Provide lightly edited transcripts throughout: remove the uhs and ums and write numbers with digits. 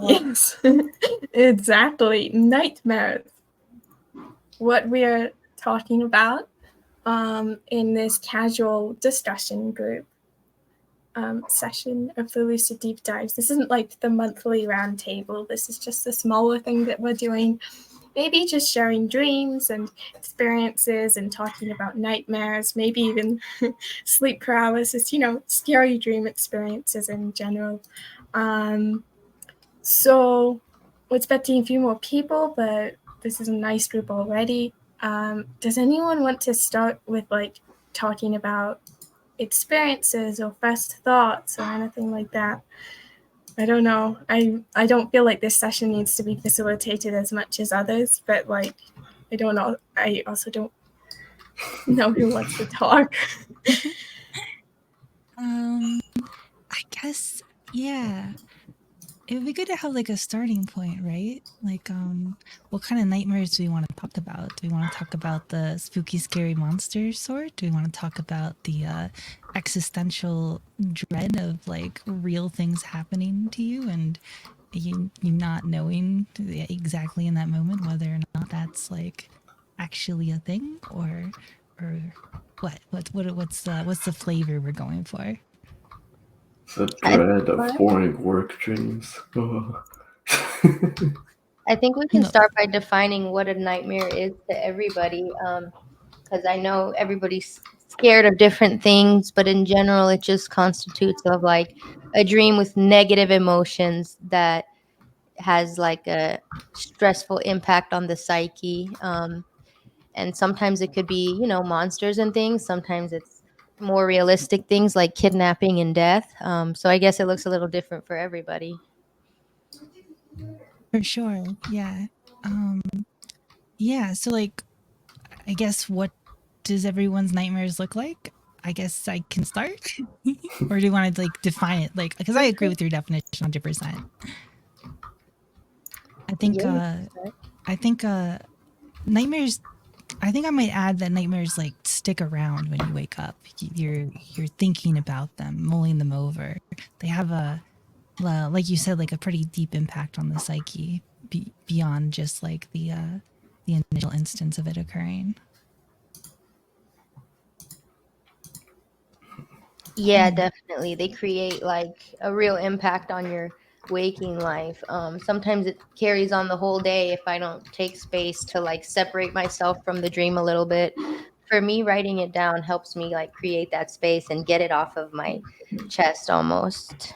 Yes, exactly. Nightmares. What we're talking about in this casual discussion group session of the Lucid Deep Dives. This isn't like the monthly roundtable. This is just a smaller thing that we're doing. Maybe just sharing dreams and experiences and talking about nightmares, maybe even sleep paralysis, scary dream experiences in general. So we're expecting a few more people, but this is a nice group already. Does anyone want to start with talking about experiences or first thoughts or anything like that? I don't know. I don't feel like this session needs to be facilitated as much as others, but I don't know. I also don't know who wants to talk. I guess, yeah. It would be good to have like a starting point, right? Like, what kind of nightmares do we want to talk about? Do we want to talk about the spooky, scary monster sort? Do we want to talk about the existential dread of like real things happening to you and you not knowing exactly in that moment whether or not that's like actually a thing or what's the flavor we're going for? The dread of boring work dreams. I think we can No. start by defining what a nightmare is to everybody, because I know everybody's scared of different things, but in general, it just constitutes of like a dream with negative emotions that has like a stressful impact on the psyche. And sometimes it could be, monsters and things. Sometimes it's more realistic things like kidnapping and death. So I guess it looks a little different for everybody. For sure. Yeah. Yeah, so like I guess what does everyone's nightmares look like? I guess I can start. Or do you want to like define it like because I agree with your definition 100%. I think Yeah. I think nightmares I think I might add that nightmares like stick around when you wake up. You're thinking about them, mulling them over. They have like you said, like a pretty deep impact on the psyche beyond just like the initial instance of it occurring. Yeah, definitely. They create like a real impact on your waking life. Sometimes it carries on the whole day if I don't take space to like separate myself from the dream a little bit. For me, writing it down helps me like create that space and get it off of my chest almost.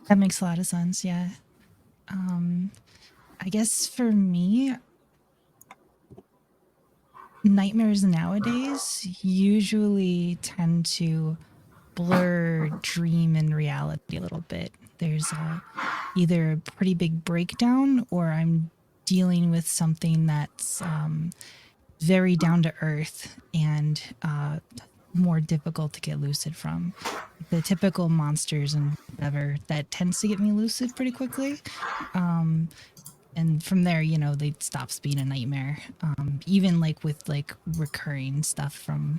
That makes a lot of sense. Yeah. I guess for me, nightmares nowadays usually tend to blur dream and reality a little bit. There's either a pretty big breakdown or I'm dealing with something that's very down to earth and more difficult to get lucid from. The typical monsters and whatever that tends to get me lucid pretty quickly. And from there, they stops being a nightmare. Even like with like recurring stuff from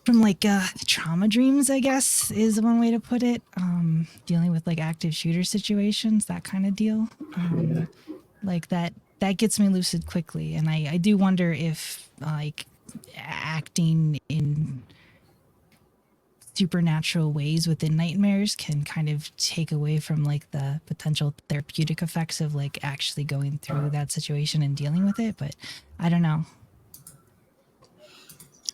like trauma dreams, I guess is one way to put it. Dealing with like active shooter situations, that kind of deal. Like that gets me lucid quickly, and I do wonder if like acting in supernatural ways within nightmares can kind of take away from like the potential therapeutic effects of like actually going through that situation and dealing with it, but I don't know.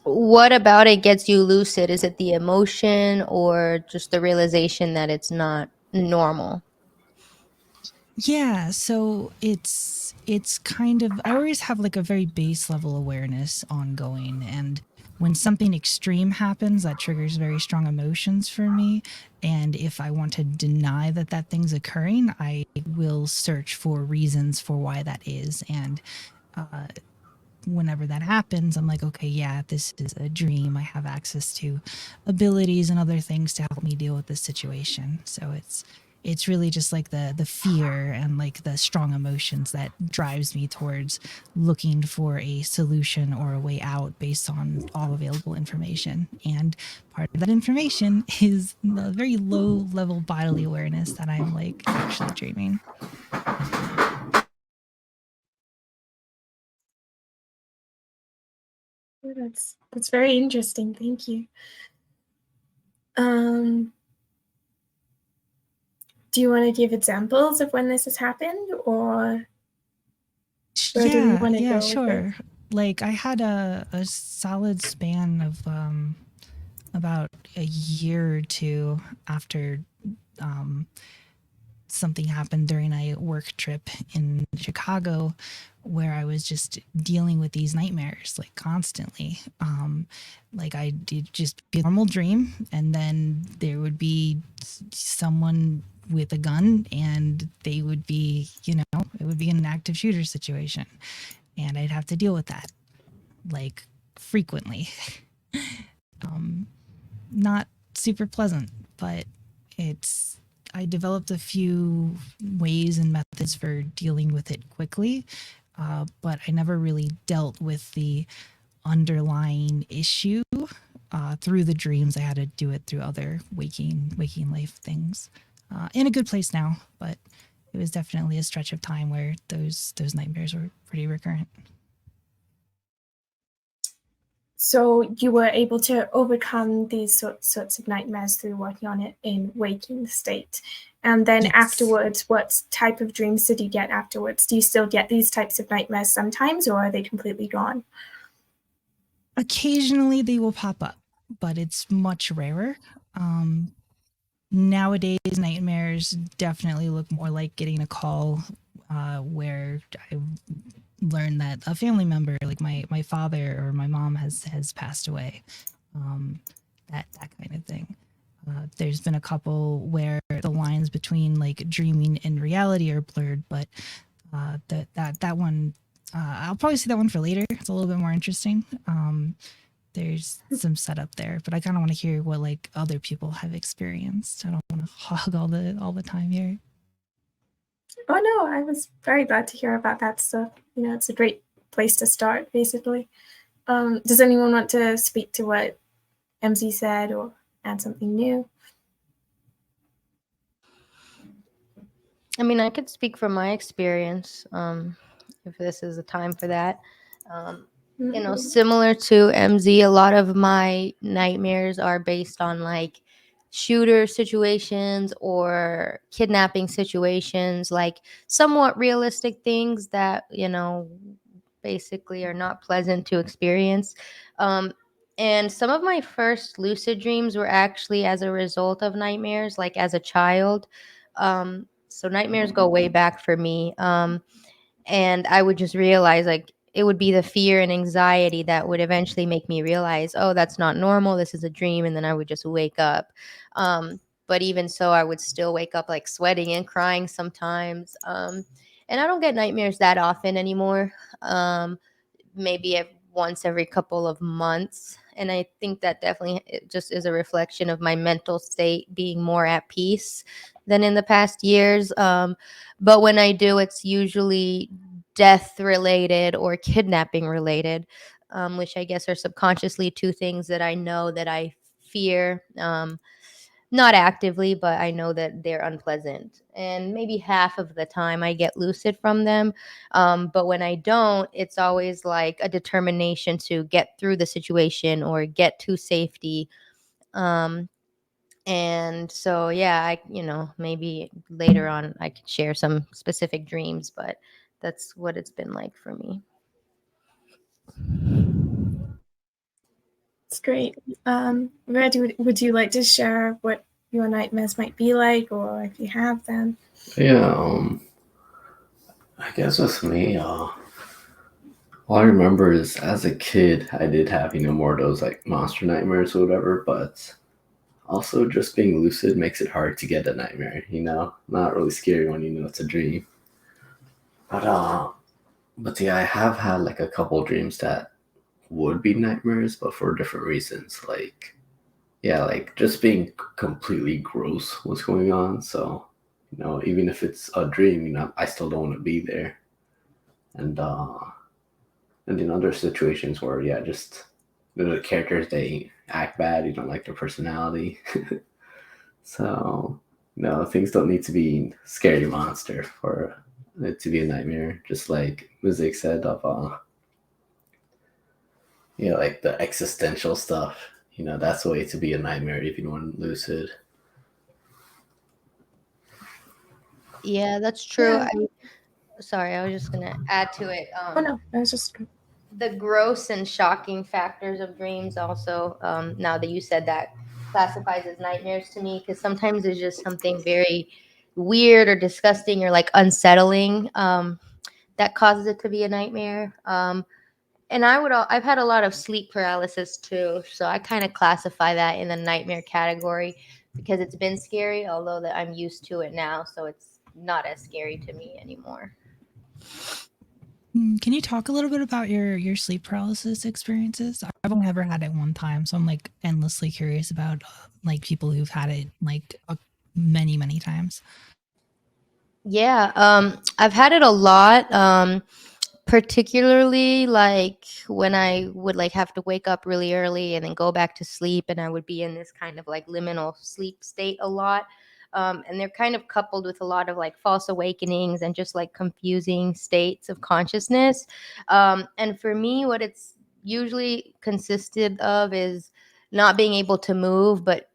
What about it gets you lucid? Is it the emotion or just the realization that it's not normal? Yeah, so it's kind of I always have like a very base level awareness ongoing, and when something extreme happens that triggers very strong emotions for me, and if I want to deny that that thing's occurring, I will search for reasons for why that is, and whenever that happens, I'm like, okay, yeah, this is a dream. I have access to abilities and other things to help me deal with this situation. So it's really just like the fear and like the strong emotions that drives me towards looking for a solution or a way out based on all available information. And part of that information is the very low level bodily awareness that I'm like actually dreaming. That's very interesting. Thank you. Do you want to give examples of when this has happened, or where do we want to go sure. with it? Like I had a solid span of about a year or two after something happened during a work trip in Chicago where I was just dealing with these nightmares like constantly. Like I did just be a normal dream, and then there would be someone with a gun, and they would be, you know, it would be an active shooter situation, and I'd have to deal with that like frequently. Not super pleasant, but I developed a few ways and methods for dealing with it quickly, but I never really dealt with the underlying issue through the dreams. I had to do it through other waking life things. In a good place now, but it was definitely a stretch of time where those nightmares were pretty recurrent. So you were able to overcome these sorts of nightmares through working on it in waking state. And then Yes. Afterwards, what type of dreams did you get afterwards? Do you still get these types of nightmares sometimes, or are they completely gone? Occasionally they will pop up, but it's much rarer. Nowadays, nightmares definitely look more like getting a call where I learned that a family member, like my father or my mom, has passed away. That kind of thing. There's been a couple where the lines between like dreaming and reality are blurred, but that one, I'll probably see that one for later. It's a little bit more interesting. There's some setup there, but I kind of want to hear what like other people have experienced. I don't want to hog all the time here. Oh no, I was very glad to hear about that stuff. You know, it's a great place to start, basically. Does anyone want to speak to what MZ said or add something new? I mean, I could speak from my experience, if this is the time for that. You know, similar to MZ, a lot of my nightmares are based on like shooter situations or kidnapping situations, like somewhat realistic things that, you know, basically are not pleasant to experience. And some of my first lucid dreams were actually as a result of nightmares, like as a child. So nightmares go way back for me. And I would just realize like it would be the fear and anxiety that would eventually make me realize, oh, that's not normal. This is a dream. And then I would just wake up. But even so, I would still wake up like sweating and crying sometimes. And I don't get nightmares that often anymore. Maybe once every couple of months. And I think that definitely it just is a reflection of my mental state being more at peace than in the past years. But when I do, it's usually death related or kidnapping related, which I guess are subconsciously two things that I know that I fear. Not actively, but I know that they're unpleasant. And maybe half of the time I get lucid from them. But when I don't, it's always like a determination to get through the situation or get to safety. And so, yeah, maybe later on I could share some specific dreams, but that's what it's been like for me. It's great. Red, would you like to share what your nightmares might be like, or if you have them? Yeah, I guess with me, all I remember is as a kid, I did have, more of those like monster nightmares or whatever, but also just being lucid makes it hard to get a nightmare, Not really scary when you know it's a dream. But yeah, I have had like a couple dreams that would be nightmares, but for different reasons. Like, yeah, like just being completely gross what's going on. So Even if it's a dream, I still don't want to be there. And in other situations where, just the characters, they act bad, you don't like their personality. So, things don't need to be scary monster for it to be a nightmare. Just like Music said of, like the existential stuff. That's the way to be a nightmare if you want lucid. Yeah, that's true. Yeah. Sorry, I was just gonna add to it. Oh no, I was just. The gross and shocking factors of dreams also, now that you said that, classifies as nightmares to me, because sometimes there's just something very weird or disgusting or like unsettling, that causes it to be a nightmare. And I've had a lot of sleep paralysis too, so I kind of classify that in the nightmare category because it's been scary, although that I'm used to it now, so it's not as scary to me anymore. Can you talk a little bit about your sleep paralysis experiences? I've only ever had it one time, so I'm like endlessly curious about like people who've had it like many times. Yeah, I've had it a lot. Particularly like when I would like have to wake up really early and then go back to sleep, and I would be in this kind of like liminal sleep state a lot. And they're kind of coupled with a lot of like false awakenings and just like confusing states of consciousness. And for me, what it's usually consisted of is not being able to move, but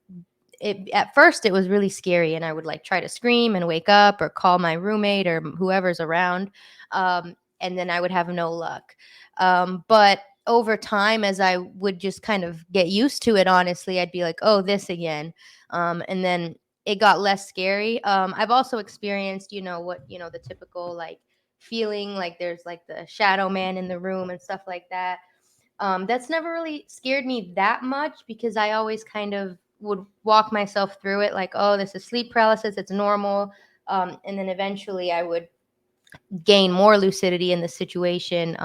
at first it was really scary, and I would like try to scream and wake up or call my roommate or whoever's around, and then I would have no luck. But over time, as I would just kind of get used to it, honestly, I'd be like, oh, this again, and then it got less scary. I've also experienced, the typical like feeling like there's like the shadow man in the room and stuff like that. That's never really scared me that much because I always kind of would walk myself through it like, oh, this is sleep paralysis, it's normal. And then eventually I would gain more lucidity in the situation,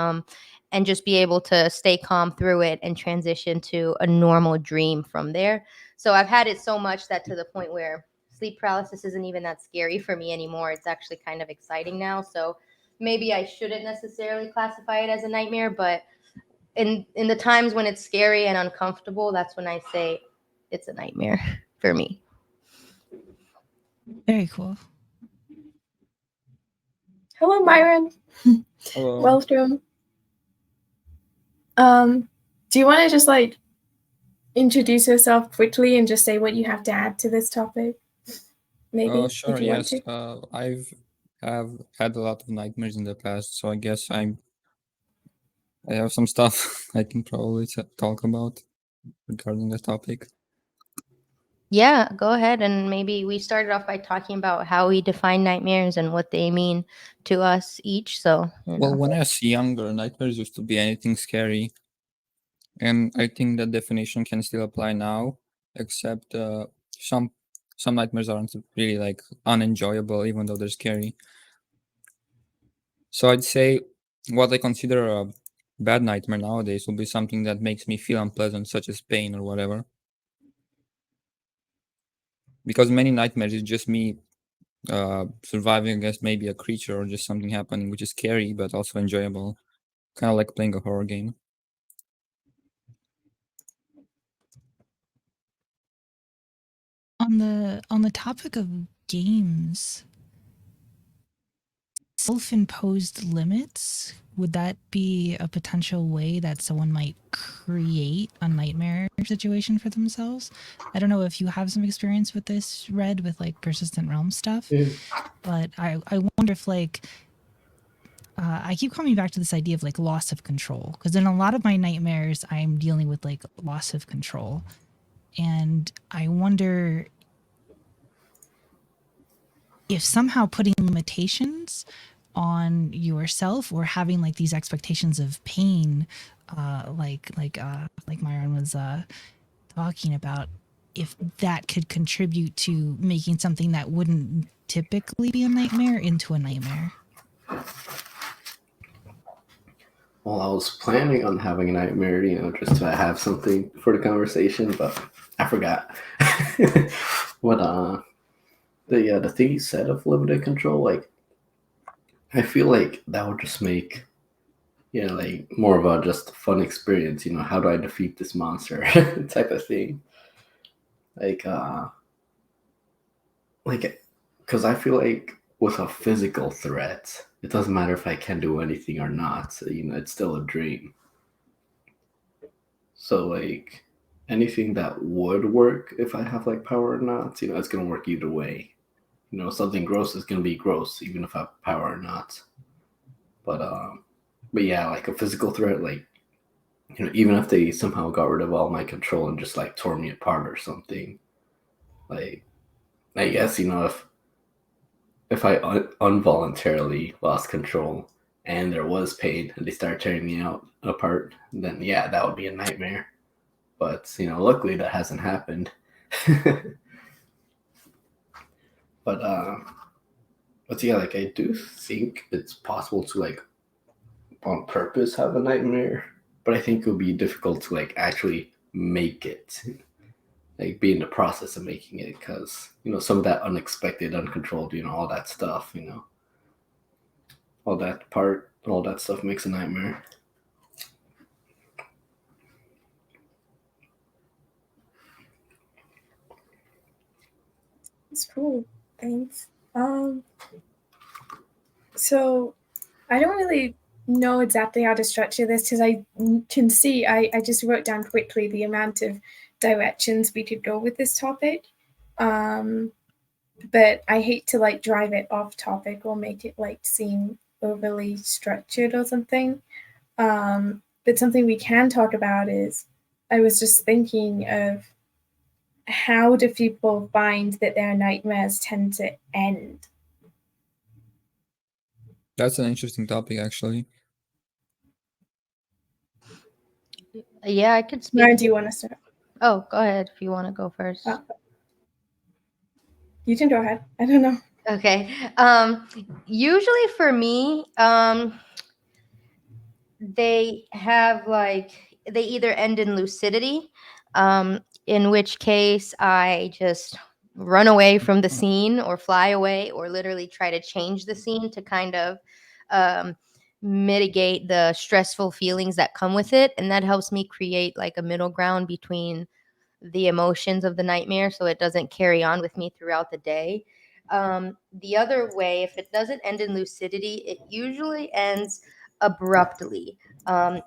and just be able to stay calm through it and transition to a normal dream from there. So I've had it so much that to the point where sleep paralysis isn't even that scary for me anymore. It's actually kind of exciting now. So maybe I shouldn't necessarily classify it as a nightmare, but in the times when it's scary and uncomfortable, that's when I say it's a nightmare for me. Very cool. Hello, Myron. Hello. Welcome. Do you want to just like introduce yourself quickly and just say what you have to add to this topic? Maybe. Sure. if you want Yes. to. I've had a lot of nightmares in the past, so I guess I have some stuff I can probably talk about regarding this topic. Yeah, go ahead. And maybe we started off by talking about how we define nightmares and what they mean to us each. So, Well, when I was younger, nightmares used to be anything scary, and I think that definition can still apply now, except some nightmares aren't really like unenjoyable, even though they're scary. So I'd say what I consider a bad nightmare nowadays will be something that makes me feel unpleasant, such as pain or whatever. Because many nightmares is just me surviving against maybe a creature or just something happening, which is scary but also enjoyable, kind of like playing a horror game. On the topic of games, self-imposed limits, would that be a potential way that someone might create a nightmare situation for themselves? I don't know if you have some experience with this, Red, with like persistent realm stuff, but I wonder if like I keep coming back to this idea of like loss of control, because in a lot of my nightmares I'm dealing with like loss of control, and I wonder if somehow putting limitations on yourself or having like these expectations of pain, like Myron was talking about, if that could contribute to making something that wouldn't typically be a nightmare into a nightmare. Well, I was planning on having a nightmare, just to have something for the conversation, but I forgot. What the thing you said of limited control, like I feel like that would just make like more of a just fun experience. How do I defeat this monster type of thing. Like because I feel like with a physical threat, it doesn't matter if I can do anything or not. It's still a dream. So like anything that would work if I have like power or not, it's gonna work either way. Something gross is gonna be gross even if I have power or not. But yeah, like a physical threat, like even if they somehow got rid of all my control and just like tore me apart or something, like I guess if I involuntarily lost control and there was pain and they started tearing me apart, then yeah, that would be a nightmare. But luckily that hasn't happened. but yeah, like I do think it's possible to like on purpose have a nightmare, but I think it would be difficult to like actually make it, like be in the process of making it, because some of that unexpected, uncontrolled, all that stuff, all that stuff makes a nightmare. It's cool. Thanks. So I don't really know exactly how to structure this because I can see I just wrote down quickly the amount of directions we could go with this topic. But I hate to like drive it off topic or make it like seem overly structured or something. But something we can talk about is I was just thinking of how do people find that their nightmares tend to end? That's an interesting topic, actually. Yeah, I could speak. Mara, do you want to start? Oh, go ahead if you want to go first. You can go ahead. I don't know. Okay. Usually for me, they have they either end in lucidity, in which case I just run away from the scene or fly away or literally try to change the scene to kind of mitigate the stressful feelings that come with it. And that helps me create like a middle ground between the emotions of the nightmare so it doesn't carry on with me throughout the day. The other way, if it doesn't end in lucidity, it usually ends abruptly,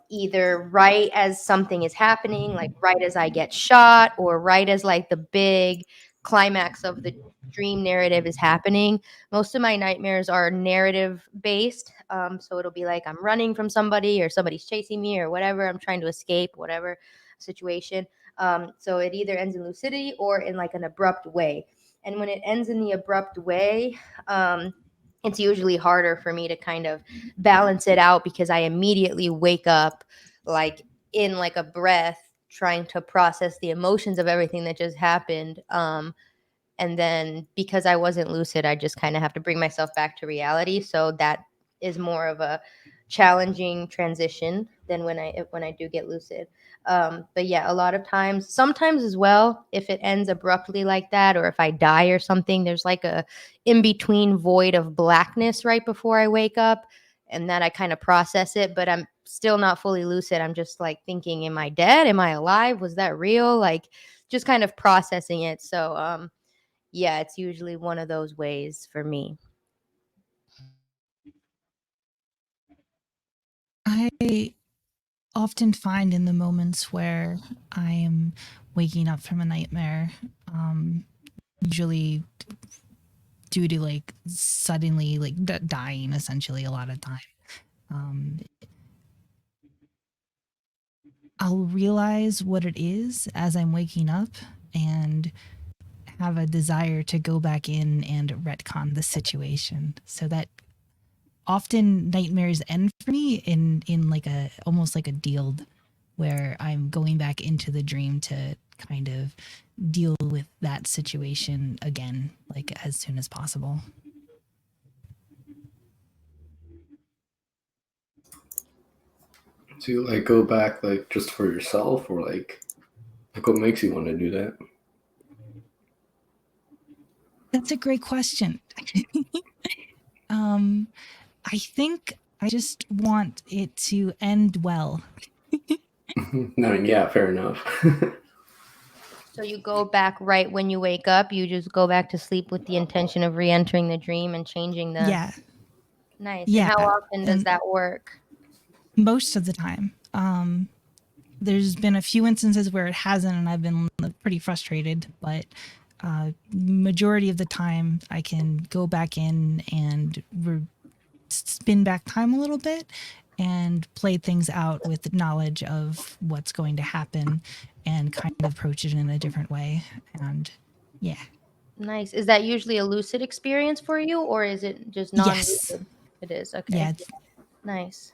either right as something is happening, like right as I get shot, or right as like the big climax of the dream narrative is happening. Most of my nightmares are narrative based, so it'll be like I'm running from somebody or somebody's chasing me or whatever, I'm trying to escape whatever situation. So it either ends in lucidity or in like an abrupt way. And when it ends in the abrupt way, it's usually harder for me to kind of balance it out because I immediately wake up like in like a breath trying to process the emotions of everything that just happened. And then because I wasn't lucid, I just kind of have to bring myself back to reality. So that is more of a challenging transition than when I do get lucid. But yeah, a lot of times, sometimes as well, if it ends abruptly like that, or if I die or something, there's like a in between void of blackness right before I wake up, and that I kind of process it, but I'm still not fully lucid. I'm just like thinking, am I dead? Am I alive? Was that real? Like just kind of processing it. So yeah, it's usually one of those ways for me. I often find in the moments where I am waking up from a nightmare, usually due to like suddenly like dying essentially a lot of time, I'll realize what it is as I'm waking up and have a desire to go back in and retcon the situation. So that often nightmares end for me in like a almost like a deal where I'm going back into the dream to kind of deal with that situation again, like as soon as possible. Do you like go back like just for yourself, or like what makes you want to do that? That's a great question. I think I just want it to end well. No, yeah, fair enough. So you go back right when you wake up. You just go back to sleep with the intention of re-entering the dream and changing the. Yeah. Nice. Yeah. And how often does And that work? most of the time. There's been a few instances where it hasn't, and I've been pretty frustrated, but majority of the time I can go back in and spin back time a little bit and play things out with knowledge of what's going to happen and kind of approach it in a different way. And yeah. Nice. Is that usually a lucid experience for you, or is it just non-lucid? Yes. It is. Okay. Yeah. Nice.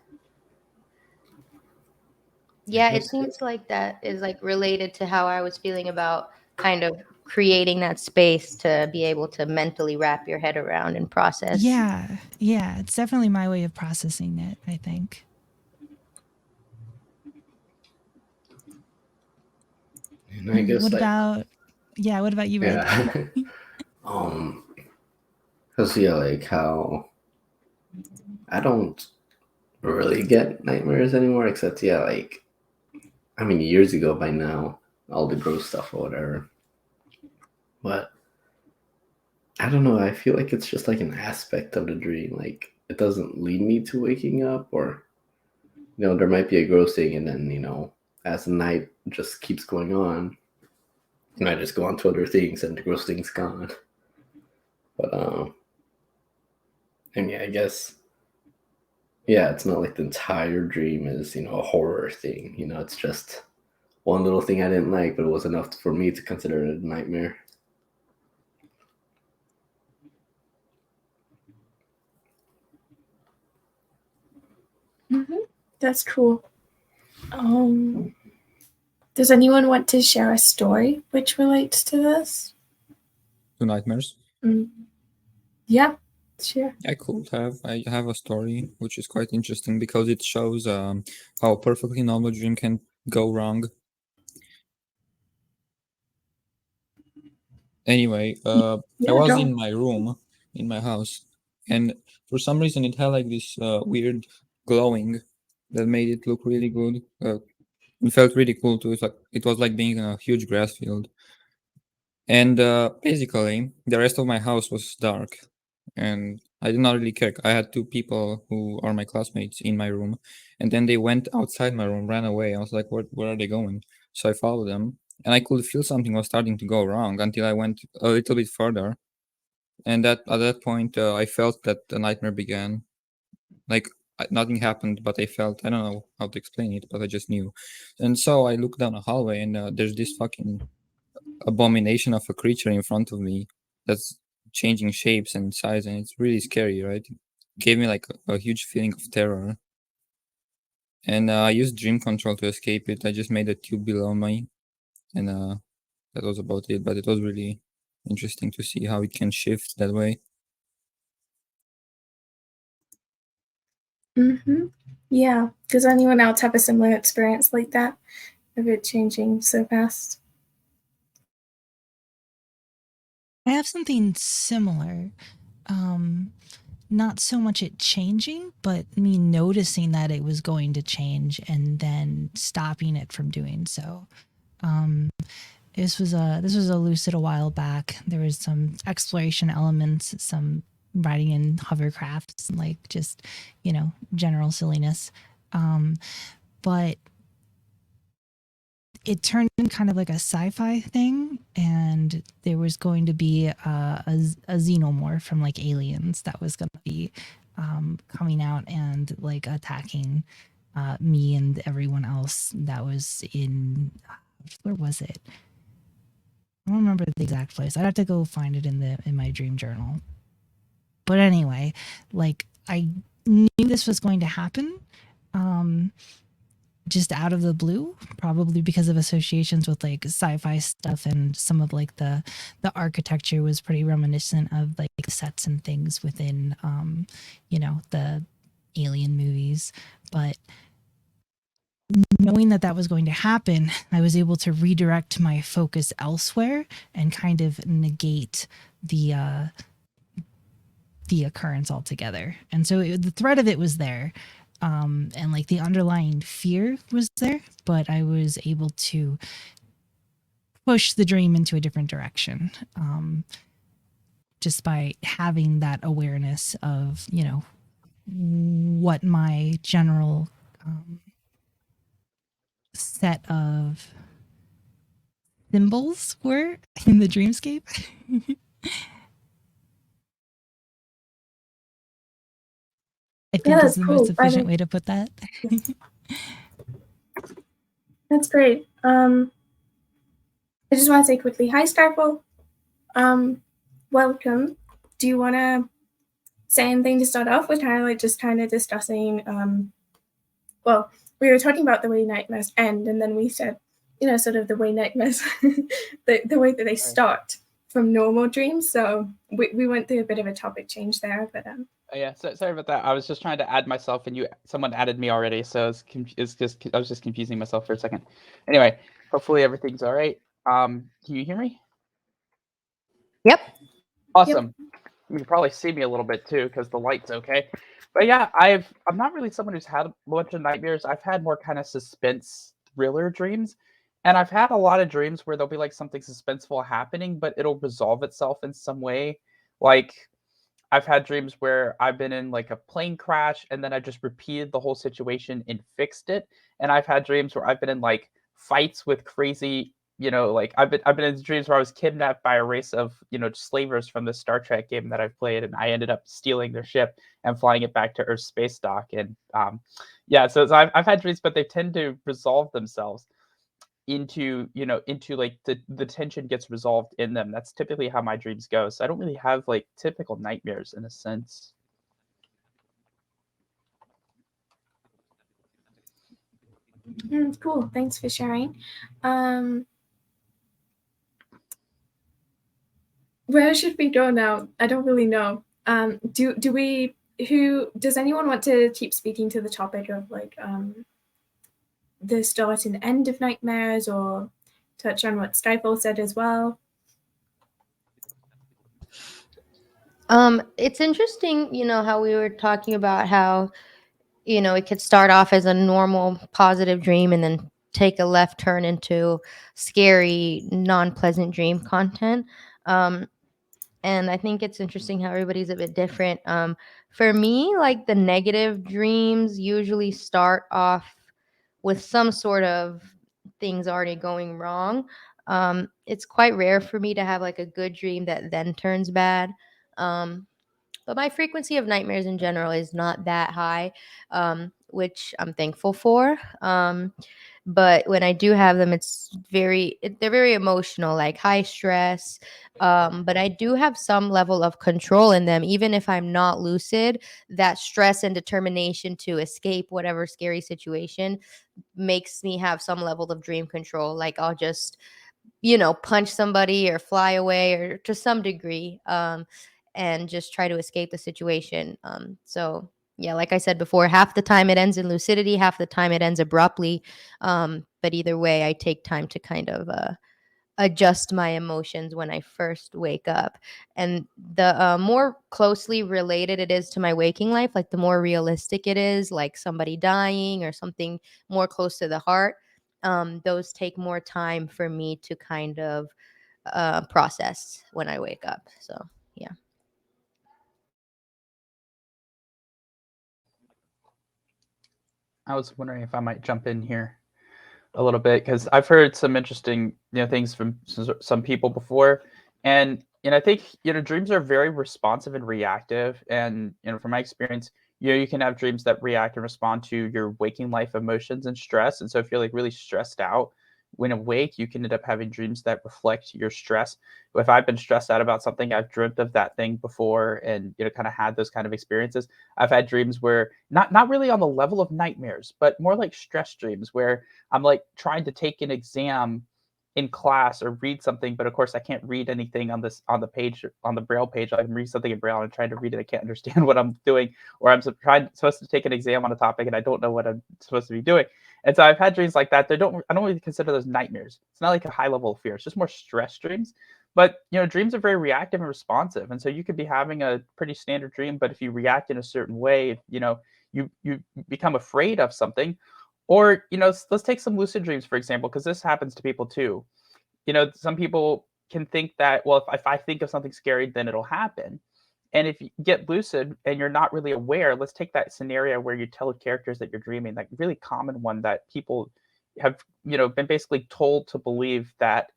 Yeah, it Yes. seems like that is like related to how I was feeling about kind of creating that space to be able to mentally wrap your head around and process. Yeah. Yeah. It's definitely my way of processing it, I think. And I guess What like about you, Red? yeah. Cause yeah, like how I don't really get nightmares anymore, except yeah, like I mean years ago by now, all the gross stuff or whatever. But I don't know, I feel like it's just like an aspect of the dream. Like it doesn't lead me to waking up, or there might be a gross thing and then, as the night just keeps going on, and I just go on to other things and the gross thing's gone. But and yeah, I guess yeah, it's not like the entire dream is, a horror thing. It's just one little thing I didn't like, but it was enough for me to consider it a nightmare. That's cool. Does anyone want to share a story which relates to this? To nightmares. Yeah, sure. I have a story which is quite interesting because it shows how a perfectly normal dream can go wrong. Anyway, I was in my room in my house, and for some reason it had like this weird glowing that made it look really good. It felt really cool too. It was like being in a huge grass field. And basically, the rest of my house was dark, and I did not really care. I had two people who are my classmates in my room, and then they went outside my room, ran away. I was like, where are they going? So I followed them, and I could feel something was starting to go wrong until I went a little bit further. And at that point, I felt that the nightmare began. Like, nothing happened, but I felt, I don't know how to explain it, but I just knew. And so I looked down a hallway, and there's this fucking abomination of a creature in front of me that's changing shapes and size, and it's really scary, right? It gave me like a huge feeling of terror. And I used dream control to escape it. I just made a tube below me, and that was about it. But it was really interesting to see how it can shift that way. Yeah. Does anyone else have a similar experience like that of it changing so fast? I have something similar. Not so much it changing, but me noticing that it was going to change and then stopping it from doing so. This was a lucid a while back. There was some exploration elements, some riding in hovercrafts, like just general silliness. But it turned into kind of like a sci-fi thing, and there was going to be a xenomorph from like Aliens that was going to be coming out and like attacking me and everyone else that was in, where was it? I don't remember the exact place. I'd have to go find it in my dream journal. But anyway, like I knew this was going to happen. Just out of the blue, probably because of associations with like sci-fi stuff, and some of like the architecture was pretty reminiscent of like sets and things within the Alien movies. But knowing that that was going to happen, I was able to redirect my focus elsewhere and kind of negate the occurrence altogether. And so the threat of it was there, and like the underlying fear was there, but I was able to push the dream into a different direction, just by having that awareness of, you know, what my general set of symbols were in the dreamscape. I think is the most efficient way to put that. That's great. I just want to say quickly, hi Skyfall. Welcome. Do you want to say anything to start off with? Just kind of discussing, well, we were talking about the way nightmares end, and then we said, you know, sort of the way nightmares, the way that they start from normal dreams. So we went through a bit of a topic change there, but yeah, so, sorry about that. I was just trying to add myself, and someone added me already, so I was just confusing myself for a second. Anyway, hopefully everything's all right. Can you hear me? Yep. Awesome. Yep. You can probably see me a little bit too because the light's okay. But yeah, I'm not really someone who's had a bunch of nightmares. I've had more kind of suspense thriller dreams, and I've had a lot of dreams where there'll be like something suspenseful happening, but it'll resolve itself in some way. Like, I've had dreams where I've been in like a plane crash and then I just repeated the whole situation and fixed it. And I've had dreams where I've been in like fights with crazy, you know, like I've been in dreams where I was kidnapped by a race of, you know, slavers from the Star Trek game that I've played, and I ended up stealing their ship and flying it back to Earth's space dock. And yeah, so I've had dreams, but they tend to resolve themselves into, you know, into like the tension gets resolved in them. That's typically how my dreams go. So I don't really have like typical nightmares in a sense. Cool. Thanks for sharing. Where should we go now? I don't really know. Does anyone want to keep speaking to the topic of like the start and end of nightmares, or touch on what Skyfall said as well? It's interesting, you know, how we were talking about how, you know, it could start off as a normal positive dream and then take a left turn into scary, non-pleasant dream content. And I think it's interesting how everybody's a bit different. For me, like the negative dreams usually start off with some sort of things already going wrong. It's quite rare for me to have like a good dream that then turns bad. But my frequency of nightmares in general is not that high, which I'm thankful for. But when I do have them, they're very emotional, like high stress. But I do have some level of control in them, even if I'm not lucid. That stress and determination to escape whatever scary situation makes me have some level of dream control. Like I'll just, you know, punch somebody or fly away or to some degree, and just try to escape the situation. So yeah, like I said before, half the time it ends in lucidity, half the time it ends abruptly. But either way, I take time to kind of adjust my emotions when I first wake up. And the more closely related it is to my waking life, like the more realistic it is, like somebody dying or something more close to the heart, those take more time for me to kind of process when I wake up. So yeah. I was wondering if I might jump in here a little bit because I've heard some interesting, you know, things from some people before, and I think, you know, dreams are very responsive and reactive, and you know, from my experience, you know, you can have dreams that react and respond to your waking life emotions and stress, and so if you're like really stressed out when awake, you can end up having dreams that reflect your stress. If I've been stressed out about something, I've dreamt of that thing before, and you know, kind of had those kind of experiences. I've had dreams where not really on the level of nightmares, but more like stress dreams where I'm like trying to take an exam in class or read something, but of course I can't read anything on the page, on the braille page. I can read something in braille and I'm trying to read it. I can't understand what I'm doing, or I'm supposed to take an exam on a topic and I don't know what I'm supposed to be doing. And so I've had dreams like that. I don't really consider those nightmares. It's not like a high level of fear. It's just more stress dreams. But dreams are very reactive and responsive, and so you could be having a pretty standard dream, but if you react in a certain way, you become afraid of something. Or let's take some lucid dreams, for example, because this happens to people too. Some people can think that, well, if I think of something scary, then it'll happen. And if you get lucid and you're not really aware, let's take that scenario where you tell characters that you're dreaming, like really common one that people have, been basically told to believe that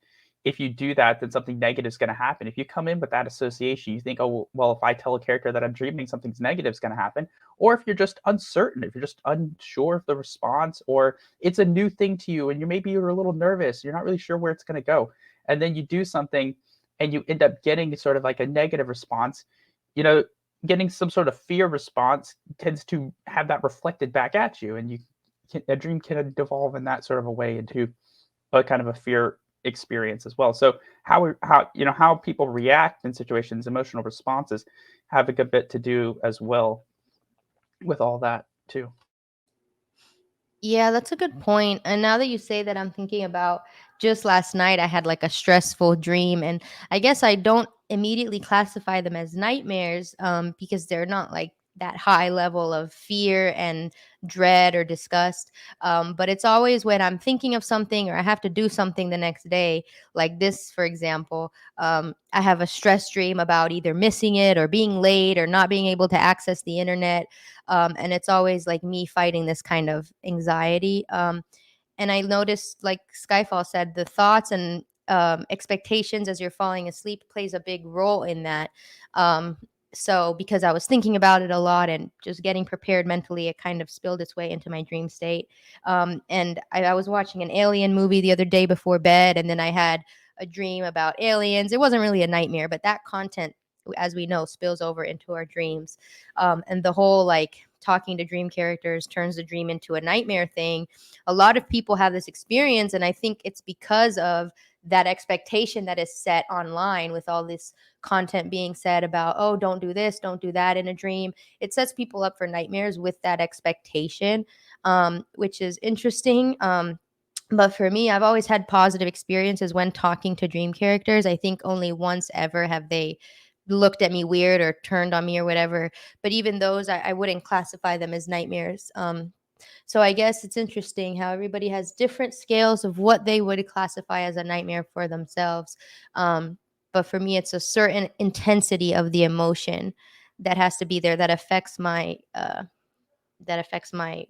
if you do that, then something negative is going to happen. If you come in with that association, you think, oh, well, if I tell a character that I'm dreaming, something's negative is going to happen. Or if you're just uncertain, if you're just unsure of the response, or it's a new thing to you and you're a little nervous, you're not really sure where it's going to go. And then you do something and you end up getting sort of like a negative response. Getting some sort of fear response tends to have that reflected back at you. And a dream can devolve in that sort of a way into a kind of a fear experience as well. So how people react in situations, emotional responses, have a good bit to do as well with all that too. Yeah, that's a good point. And now that you say that, I'm thinking about just last night, I had like a stressful dream. And I guess I don't immediately classify them as nightmares because they're not like that high level of fear and dread or disgust. But it's always when I'm thinking of something or I have to do something the next day, like this, for example. I have a stress dream about either missing it or being late or not being able to access the internet. And it's always like me fighting this kind of anxiety. And I noticed, like Skyfall said, the thoughts and expectations as you're falling asleep plays a big role in that. So because I was thinking about it a lot and just getting prepared mentally, it kind of spilled its way into my dream state. And I was watching an alien movie the other day before bed, and then I had a dream about aliens. It wasn't really a nightmare, but that content, as we know, spills over into our dreams. And the whole like talking to dream characters turns the dream into a nightmare thing. A lot of people have this experience, and I think it's because of that expectation that is set online with all this content being said about, oh, don't do this, don't do that in a dream. It sets people up for nightmares with that expectation, which is interesting. But for me, I've always had positive experiences when talking to dream characters. I think only once ever have they looked at me weird or turned on me or whatever. But even those, I wouldn't classify them as nightmares. So I guess it's interesting how everybody has different scales of what they would classify as a nightmare for themselves. But for me, it's a certain intensity of the emotion that has to be there that affects my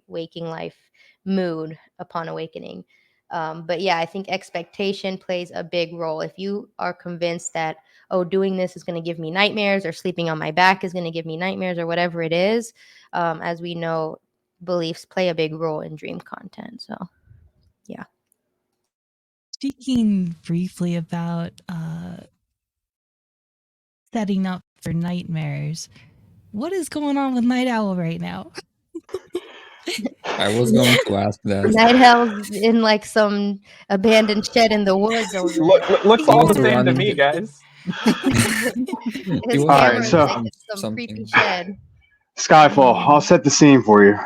waking life mood upon awakening. But yeah, I think expectation plays a big role. If you are convinced that, oh, doing this is going to give me nightmares, or sleeping on my back is going to give me nightmares, or whatever it is, as we know, beliefs play a big role in dream content. So yeah. Speaking briefly about setting up for nightmares, what is going on with Night Owl right now? I was going to ask that. Night Owl's in like some abandoned shed in the woods over there. Looks all the was same to running. me, guys. He His was camera Alright, is so- like in some something. creepy shed. Skyfall, I'll set the scene for you.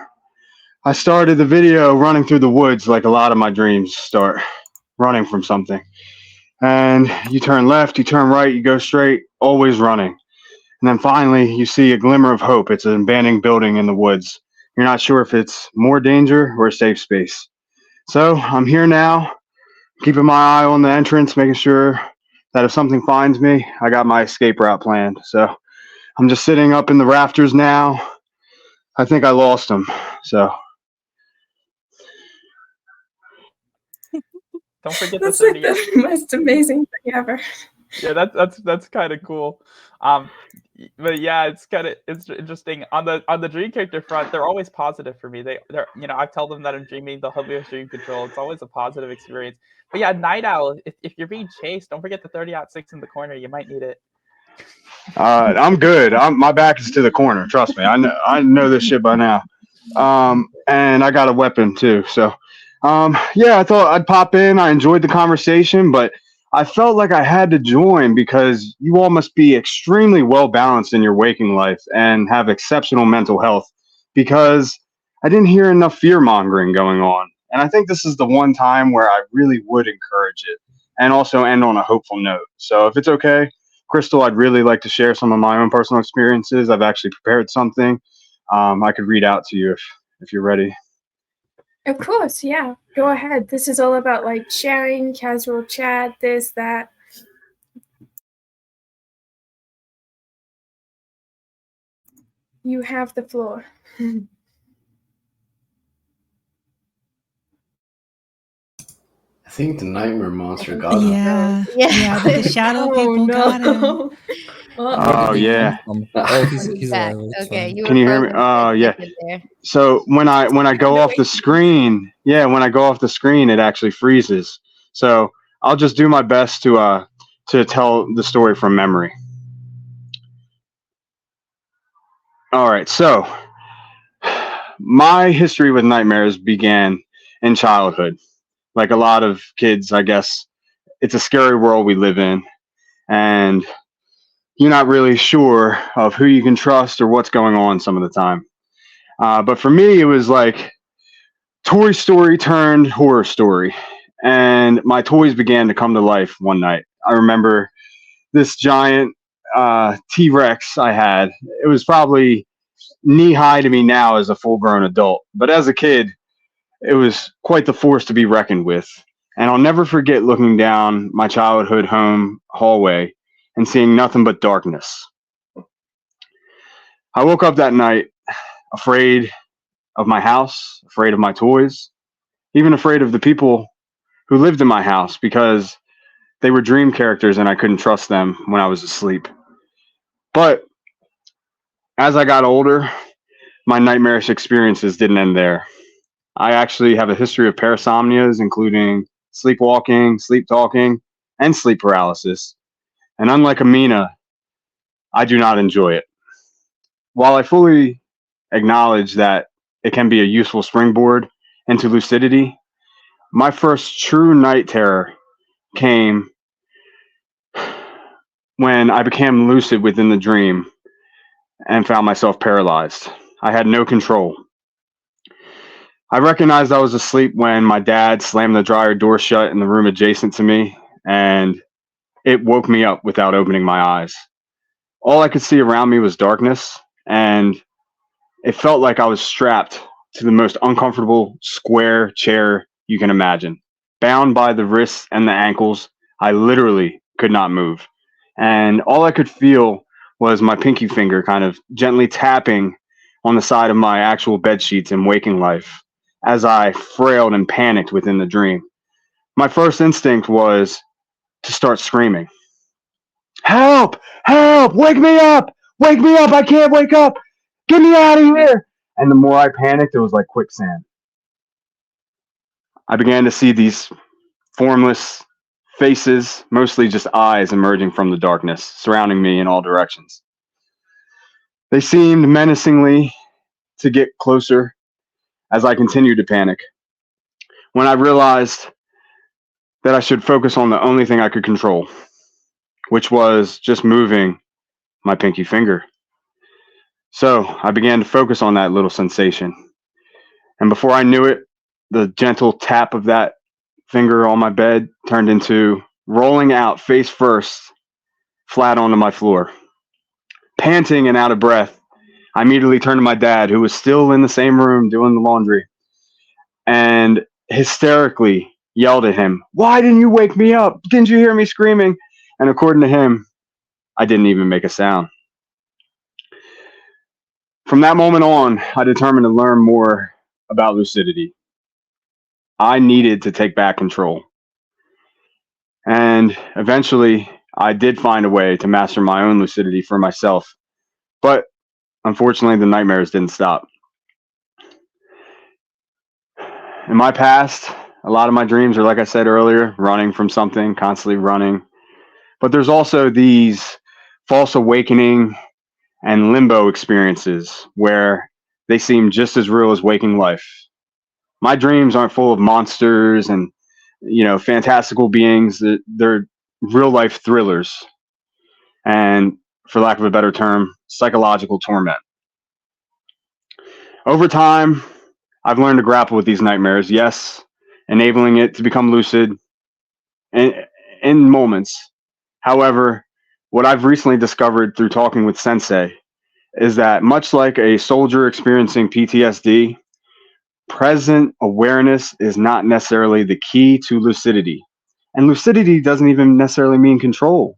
I started the video running through the woods like a lot of my dreams start, running from something. And you turn left, you turn right, you go straight, always running. And then finally, you see a glimmer of hope. It's an abandoned building in the woods. You're not sure if it's more danger or a safe space. So I'm here now, keeping my eye on the entrance, making sure that if something finds me, I got my escape route planned. So I'm just sitting up in the rafters now. I think I lost him. So Don't forget the That's like 38. the most amazing thing ever. Yeah, that's kind of cool. But yeah, it's interesting on the dream character front. They're always positive for me. They're I tell them that I'm dreaming, they'll help me with dream control. It's always a positive experience. But yeah, Night Owl, if you're being chased, don't forget the 30-06 in the corner. You might need it. I'm good. My back is to the corner. Trust me. I know this shit by now. And I got a weapon too. So, yeah, I thought I'd pop in. I enjoyed the conversation, but I felt like I had to join because you all must be extremely well balanced in your waking life and have exceptional mental health, because I didn't hear enough fear mongering going on. And I think this is the one time where I really would encourage it and also end on a hopeful note. So if it's okay, Crystal, I'd really like to share some of my own personal experiences. I've actually prepared something I could read out to you if you're ready. Of course, yeah. Go ahead. This is all about like sharing, casual chat, this, that. You have the floor. I think the nightmare monster got him. Yeah, Yeah. yeah. The shadow people got him. Uh-oh. Oh, yeah. Oh, he's He's alive. back. It's Okay, fine. you were Can you hear me? frozen for a Yeah. second there. So when I go off the screen, when I go off the screen, it actually freezes. So I'll just do my best to tell the story from memory. All right. So my history with nightmares began in childhood. Like a lot of kids, I guess it's a scary world we live in, and you're not really sure of who you can trust or what's going on some of the time. But for me, it was like Toy Story turned horror story, and my toys began to come to life one night. I remember this giant T-Rex I had. It was probably knee high to me now as a full-grown adult, but as a kid, it was quite the force to be reckoned with. And I'll never forget looking down my childhood home hallway and seeing nothing but darkness. I woke up that night afraid of my house, afraid of my toys, even afraid of the people who lived in my house because they were dream characters and I couldn't trust them when I was asleep. But as I got older, my nightmarish experiences didn't end there. I actually have a history of parasomnias, including sleepwalking, sleep talking, and sleep paralysis. And unlike Amina, I do not enjoy it. While I fully acknowledge that it can be a useful springboard into lucidity, my first true night terror came when I became lucid within the dream and found myself paralyzed. I had no control. I recognized I was asleep when my dad slammed the dryer door shut in the room adjacent to me, and it woke me up without opening my eyes. All I could see around me was darkness, and it felt like I was strapped to the most uncomfortable square chair you can imagine. Bound by the wrists and the ankles, I literally could not move. And all I could feel was my pinky finger kind of gently tapping on the side of my actual bed sheets in waking life as I frailed and panicked within the dream. My first instinct was to start screaming. Help! Help! Wake me up! Wake me up! I can't wake up! Get me out of here! And the more I panicked, it was like quicksand. I began to see these formless faces, mostly just eyes emerging from the darkness, surrounding me in all directions. They seemed menacingly to get closer as I continued to panic. When I realized that I should focus on the only thing I could control, which was just moving my pinky finger. So I began to focus on that little sensation. And before I knew it, the gentle tap of that finger on my bed turned into rolling out face first, flat onto my floor. Panting and out of breath, I immediately turned to my dad, who was still in the same room doing the laundry, and hysterically yelled at him, "Why didn't you wake me up? Didn't you hear me screaming?" And according to him, I didn't even make a sound. From that moment on, I determined to learn more about lucidity. I needed to take back control. And eventually, I did find a way to master my own lucidity for myself. But unfortunately, the nightmares didn't stop. In my past, a lot of my dreams are, like I said earlier, running from something, constantly running. But there's also these false awakening and limbo experiences where they seem just as real as waking life. My dreams aren't full of monsters and, fantastical beings. They're real life thrillers. And for lack of a better term, psychological torment. Over time, I've learned to grapple with these nightmares. Yes, enabling it to become lucid in moments. However, what I've recently discovered through talking with Sensei is that much like a soldier experiencing PTSD, present awareness is not necessarily the key to lucidity. And lucidity doesn't even necessarily mean control.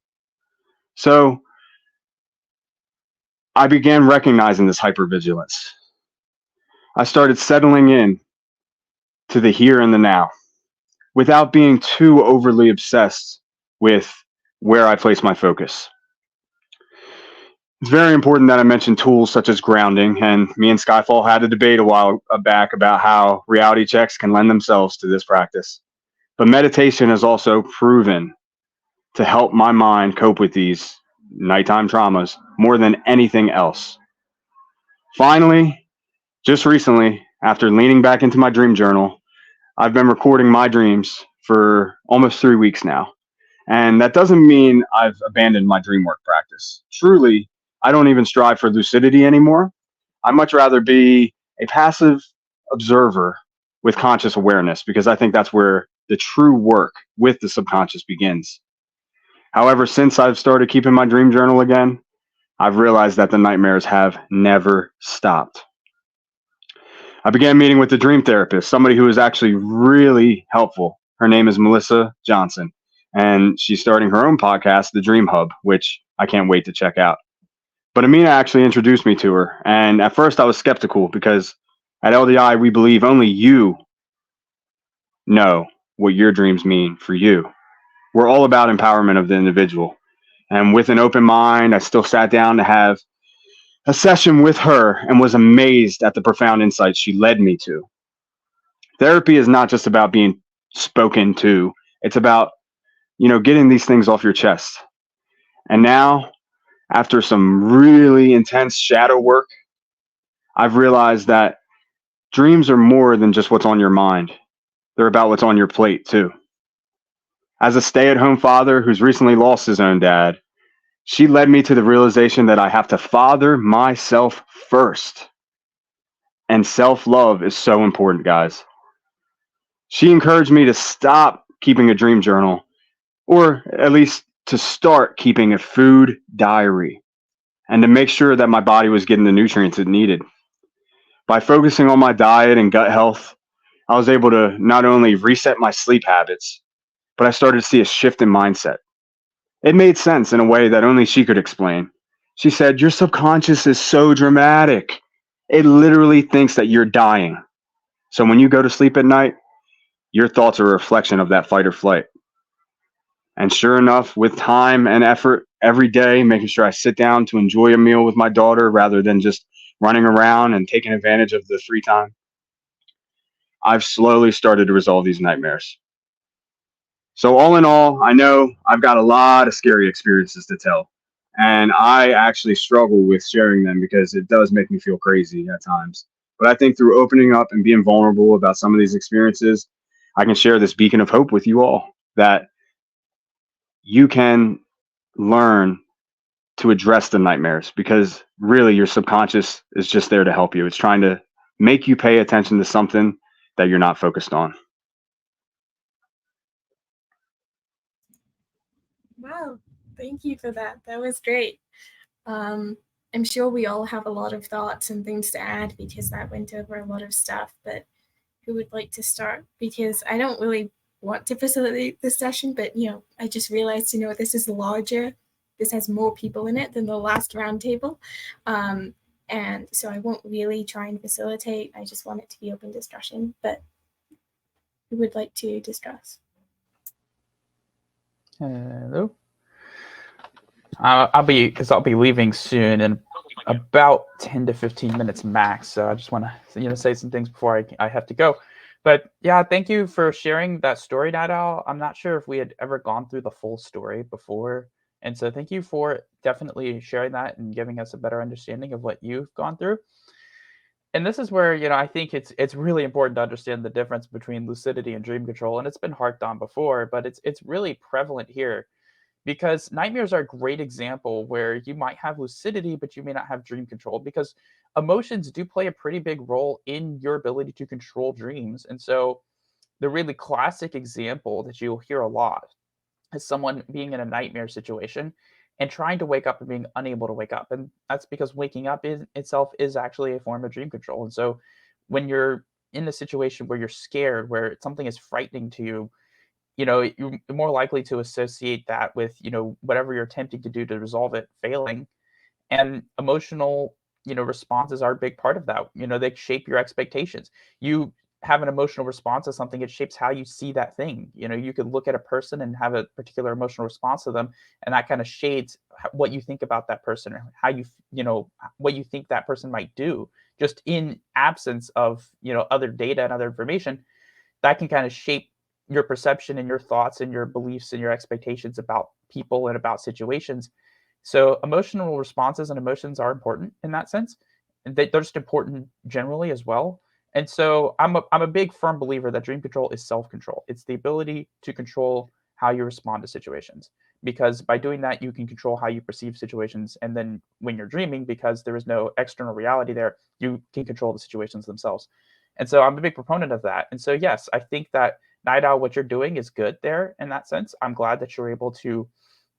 So I began recognizing this hypervigilance. I started settling in to the here and the now without being too overly obsessed with where I place my focus. It's very important that I mention tools such as grounding, and me and Skyfall had a debate a while back about how reality checks can lend themselves to this practice. But meditation has also proven to help my mind cope with these nighttime traumas more than anything else. Finally, just recently, after leaning back into my dream journal, I've been recording my dreams for almost 3 weeks now. And that doesn't mean I've abandoned my dream work practice. Truly, I don't even strive for lucidity anymore. I'd much rather be a passive observer with conscious awareness, because I think that's where the true work with the subconscious begins. However, since I've started keeping my dream journal again, I've realized that the nightmares have never stopped. I began meeting with the dream therapist, somebody who is actually really helpful. Her name is Melissa Johnson, and she's starting her own podcast, The Dream Hub, which I can't wait to check out. But Amina actually introduced me to her, and at first I was skeptical because at LDI we believe only you know what your dreams mean for you. We're all about empowerment of the individual. And with an open mind, I still sat down to have a session with her and was amazed at the profound insights she led me to. Therapy is not just about being spoken to. It's about, getting these things off your chest. And now, after some really intense shadow work, I've realized that dreams are more than just what's on your mind. They're about what's on your plate, too. As a stay-at-home father who's recently lost his own dad, she led me to the realization that I have to father myself first. And self-love is so important, guys. She encouraged me to stop keeping a dream journal, or at least to start keeping a food diary, and to make sure that my body was getting the nutrients it needed. By focusing on my diet and gut health, I was able to not only reset my sleep habits, but I started to see a shift in mindset. It made sense in a way that only she could explain. She said, "Your subconscious is so dramatic. It literally thinks that you're dying. So when you go to sleep at night, your thoughts are a reflection of that fight or flight." And sure enough, with time and effort every day, making sure I sit down to enjoy a meal with my daughter rather than just running around and taking advantage of the free time, I've slowly started to resolve these nightmares. So all in all, I know I've got a lot of scary experiences to tell. And I actually struggle with sharing them because it does make me feel crazy at times. But I think through opening up and being vulnerable about some of these experiences, I can share this beacon of hope with you all, that you can learn to address the nightmares, because really your subconscious is just there to help you. It's trying to make you pay attention to something that you're not focused on. Wow, thank you for that. That was great. I'm sure we all have a lot of thoughts and things to add because that went over a lot of stuff, but who would like to start? Because I don't really want to facilitate this session, but I just realized, this is larger. This has more people in it than the last roundtable. And so I won't really try and facilitate. I just want it to be open discussion, but who would like to discuss? Hello. I'll be leaving soon in about 10 to 15 minutes max. So I just want to say some things before I have to go. But yeah, thank you for sharing that story, Nadal. I'm not sure if we had ever gone through the full story before, and so thank you for definitely sharing that and giving us a better understanding of what you've gone through. And this is where I think it's really important to understand the difference between lucidity and dream control. And it's been harped on before, but it's really prevalent here. because nightmares are a great example where you might have lucidity, but you may not have dream control, because emotions do play a pretty big role in your ability to control dreams. And so the really classic example that you'll hear a lot is someone being in a nightmare situation and trying to wake up and being unable to wake up. And that's because waking up in itself is actually a form of dream control. And so when you're in a situation where you're scared, where something is frightening to you, you're more likely to associate that with, whatever you're attempting to do to resolve it failing. And emotional, responses are a big part of that. They shape your expectations. You have an emotional response to something, it shapes how you see that thing. You could look at a person and have a particular emotional response to them, and that kind of shades what you think about that person, or how what you think that person might do, just in absence of, other data and other information. That can kind of shape your perception and your thoughts and your beliefs and your expectations about people and about situations. So emotional responses and emotions are important in that sense. And they're just important generally as well. And so I'm a big firm believer that dream control is self-control. It's the ability to control how you respond to situations, because by doing that, you can control how you perceive situations. And then when you're dreaming, because there is no external reality there, you can control the situations themselves. And so I'm a big proponent of that. And so, yes, I think that Night Owl, what you're doing is good there in that sense. I'm glad that you're able to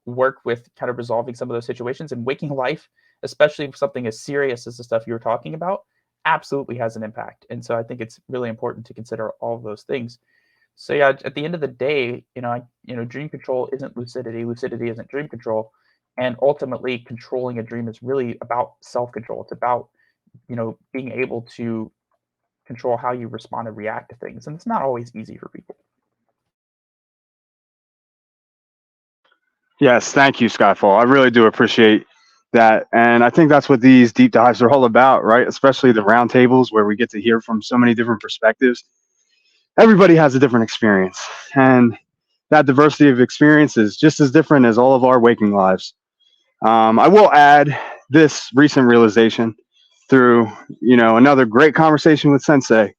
work with kind of resolving some of those situations, and waking life, especially if something as serious as the stuff you were talking about, absolutely has an impact. And so I think it's really important to consider all of those things. So yeah, at the end of the day, dream control isn't lucidity. Lucidity isn't dream control. And ultimately, controlling a dream is really about self-control. It's about, being able to control how you respond and react to things. And it's not always easy for people. Yes, thank you, Skyfall. I really do appreciate that. And I think that's what these deep dives are all about, right? Especially the roundtables where we get to hear from so many different perspectives. Everybody has a different experience, and that diversity of experience is just as different as all of our waking lives. I will add this recent realization through, another great conversation with Sensei,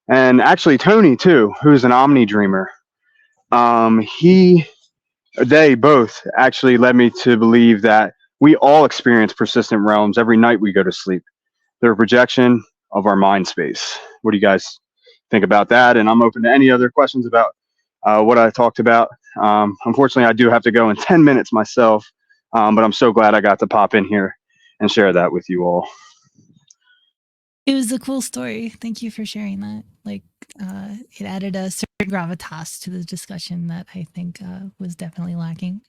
and actually Tony too, who's an omni dreamer. They both actually led me to believe that we all experience persistent realms every night we go to sleep. They're a projection of our mind space. What do you guys think about that? And I'm open to any other questions about what I talked about. Unfortunately, I do have to go in 10 minutes myself, but I'm so glad I got to pop in here and share that with you all. It was a cool story. Thank you for sharing that. It added a certain gravitas to the discussion that I think was definitely lacking.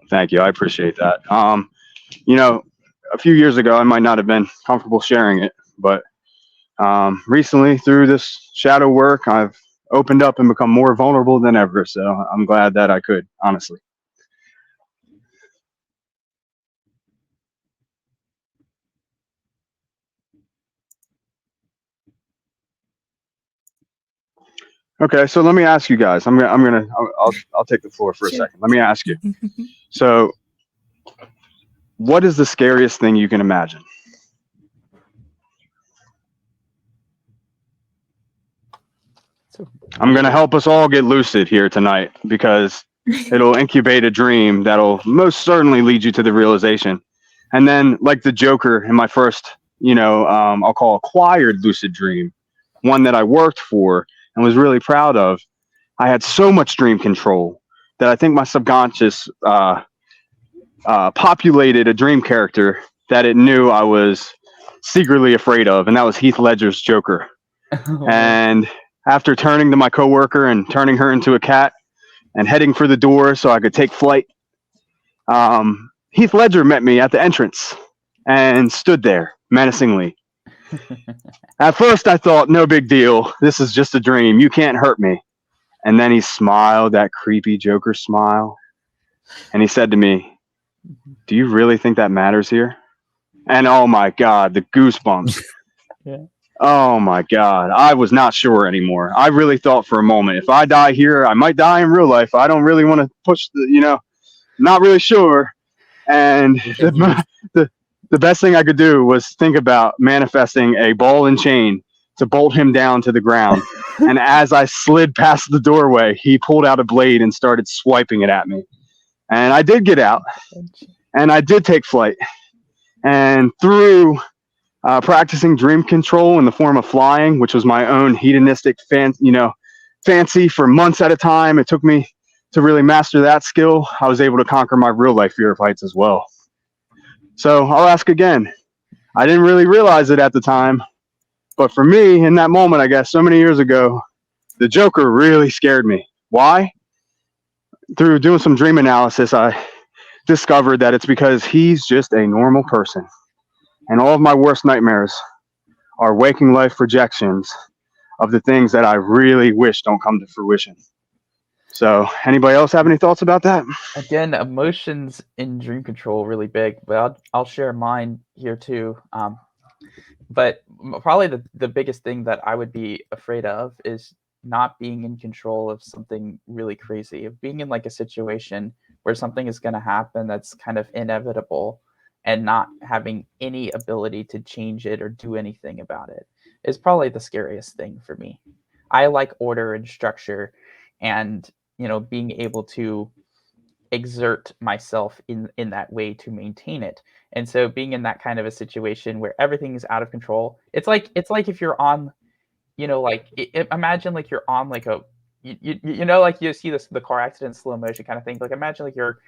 Thank you. I appreciate that. A few years ago, I might not have been comfortable sharing it, but recently through this shadow work, I've opened up and become more vulnerable than ever. So I'm glad that I could, honestly. Okay, so let me ask you guys. I'll take the floor for a second. Let me ask you. So, what is the scariest thing you can imagine? I'm gonna help us all get lucid here tonight, because it'll incubate a dream that'll most certainly lead you to the realization. And then, like the Joker in my first, I'll call acquired lucid dream, one that I worked for and was really proud of, I had so much dream control that I think my subconscious populated a dream character that it knew I was secretly afraid of, and that was Heath Ledger's Joker. And after turning to my coworker and turning her into a cat and heading for the door so I could take flight, Heath Ledger met me at the entrance and stood there menacingly. At first, I thought, no big deal. This is just a dream. You can't hurt me. And then he smiled, that creepy Joker smile. And he said to me, do you really think that matters here? And oh my God, the goosebumps. Yeah. Oh my God. I was not sure anymore. I really thought for a moment, if I die here, I might die in real life. I don't really want to push not really sure. And the best thing I could do was think about manifesting a ball and chain to bolt him down to the ground. And as I slid past the doorway, he pulled out a blade and started swiping it at me. And I did get out, and I did take flight. And through practicing dream control in the form of flying, which was my own hedonistic fancy for months at a time, it took me to really master that skill. I was able to conquer my real life fear of heights as well. So I'll ask again. I didn't really realize it at the time, but for me, in that moment, I guess so many years ago, the Joker really scared me. Why? Through doing some dream analysis, I discovered that it's because he's just a normal person. And all of my worst nightmares are waking life projections of the things that I really wish don't come to fruition. So anybody else have any thoughts about that? Again, emotions in dream control really big, but I'll share mine here too. But probably the biggest thing that I would be afraid of is not being in control of something really crazy, of being in like a situation where something is going to happen that's kind of inevitable and not having any ability to change it or do anything about it is probably the scariest thing for me. I like order and structure and, being able to exert myself in that way to maintain it. And so being in that kind of a situation where everything is out of control, it's like if you're on, imagine like you're on like a, like you see the car accident slow motion kind of thing. Like imagine like you're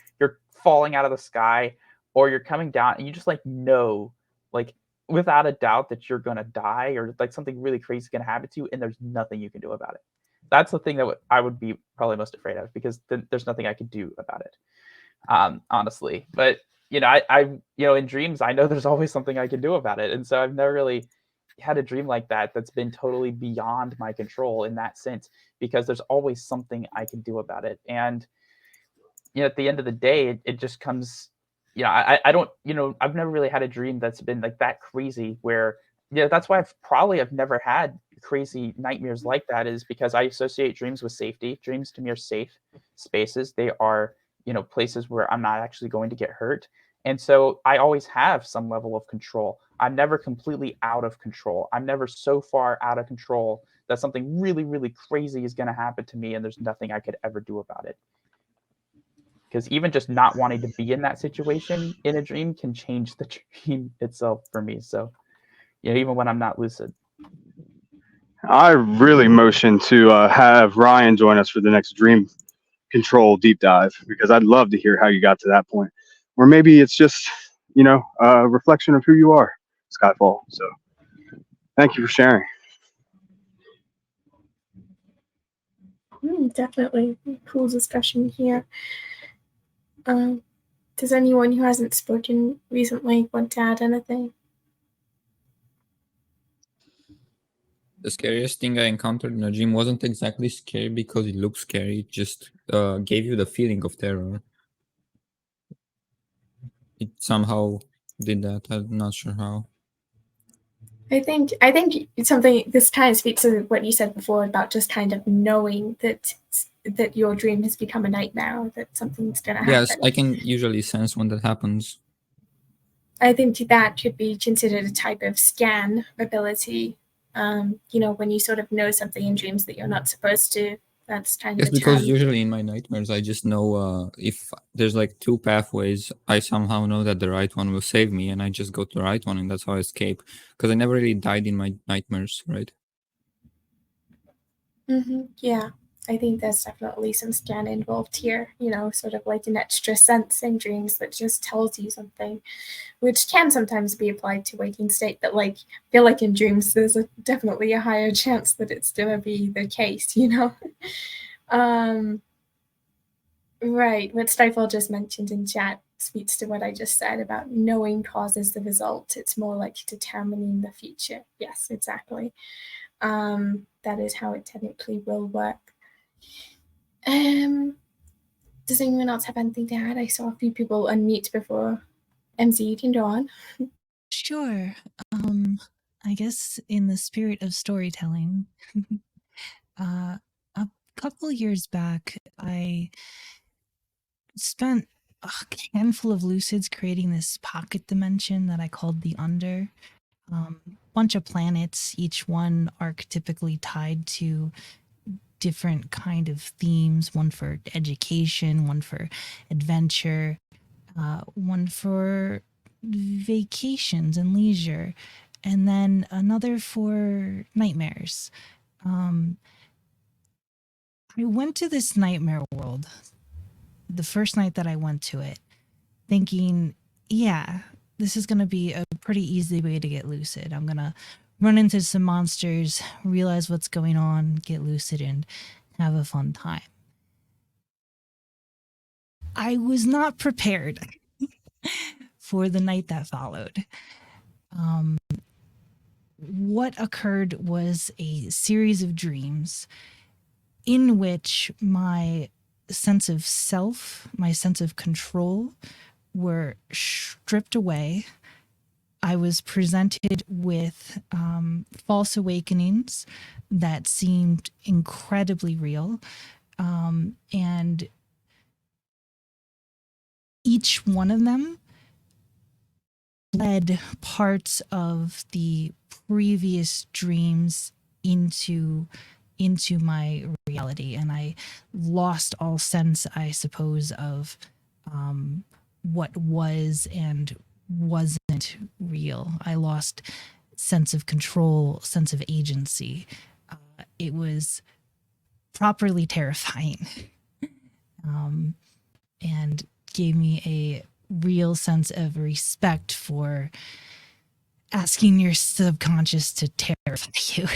falling out of the sky or you're coming down and you just like know, like without a doubt that you're going to die or like something really crazy is going to happen to you and there's nothing you can do about it. That's the thing that I would be probably most afraid of because there's nothing I could do about it, honestly. But, I in dreams, I know there's always something I can do about it. And so I've never really had a dream like that that's been totally beyond my control in that sense, because there's always something I can do about it. And, at the end of the day, it just comes, I don't, I've never really had a dream that's been like that crazy where, that's why I've never had crazy nightmares like that, is because I associate dreams with safety. Dreams to me are safe spaces. They are, places where I'm not actually going to get hurt. And so I always have some level of control. I'm never completely out of control. I'm never so far out of control that something really, really crazy is going to happen to me and there's nothing I could ever do about it. Because even just not wanting to be in that situation in a dream can change the dream itself for me. So, even when I'm not lucid. I really motion to have Ryan join us for the next dream control deep dive, because I'd love to hear how you got to that point. Or maybe it's just, a reflection of who you are, Skyfall. So thank you for sharing. Definitely. Cool discussion here. Does anyone who hasn't spoken recently want to add anything? The scariest thing I encountered in a dream wasn't exactly scary because it looked scary. It just gave you the feeling of terror. It somehow did that. I'm not sure how. I think something, this kind of speaks to what you said before about just kind of knowing that your dream has become a nightmare, or that something's going to happen. Yes, I can usually sense when that happens. I think that could be considered a type of scan ability. When you sort of know something in dreams that you're not supposed to. That's kind of a because term. usually in my nightmares, I just know if there's like two pathways, I somehow know that the right one will save me, and I just go to the right one, and that's how I escape. Because I never really died in my nightmares, right? Yeah, I think there's definitely some scan involved here. Sort of like an extra sense in dreams that just tells you something, which can sometimes be applied to waking state. But I feel like in dreams, there's definitely a higher chance that it's gonna be the case. Right. What Stifle just mentioned in chat speaks to what I just said about knowing causes the result. It's more like determining the future. Yes, exactly. That is how it technically will work. Does anyone else have anything to add? I saw a few people unmute before. MZ, you can go on. Sure. I guess in the spirit of storytelling, a couple years back, I spent a handful of lucids creating this pocket dimension that I called the Under. bunch of planets, each one archetypically tied to different kind of themes, one for education, one for adventure, one for vacations and leisure, and then another for nightmares. I went to this nightmare world the first night that I went to it, thinking, yeah, this is going to be a pretty easy way to get lucid. I'm going to run into some monsters, realize what's going on, get lucid, and have a fun time. I was not prepared for the night that followed. What occurred was a series of dreams in which my sense of self, my sense of control were stripped away. I was presented with false awakenings that seemed incredibly real. And each one of them led parts of the previous dreams into my reality, and I lost all sense, I suppose, of what was and wasn't real. I lost sense of control, sense of agency. It was properly terrifying, and gave me a real sense of respect for asking your subconscious to terrify you.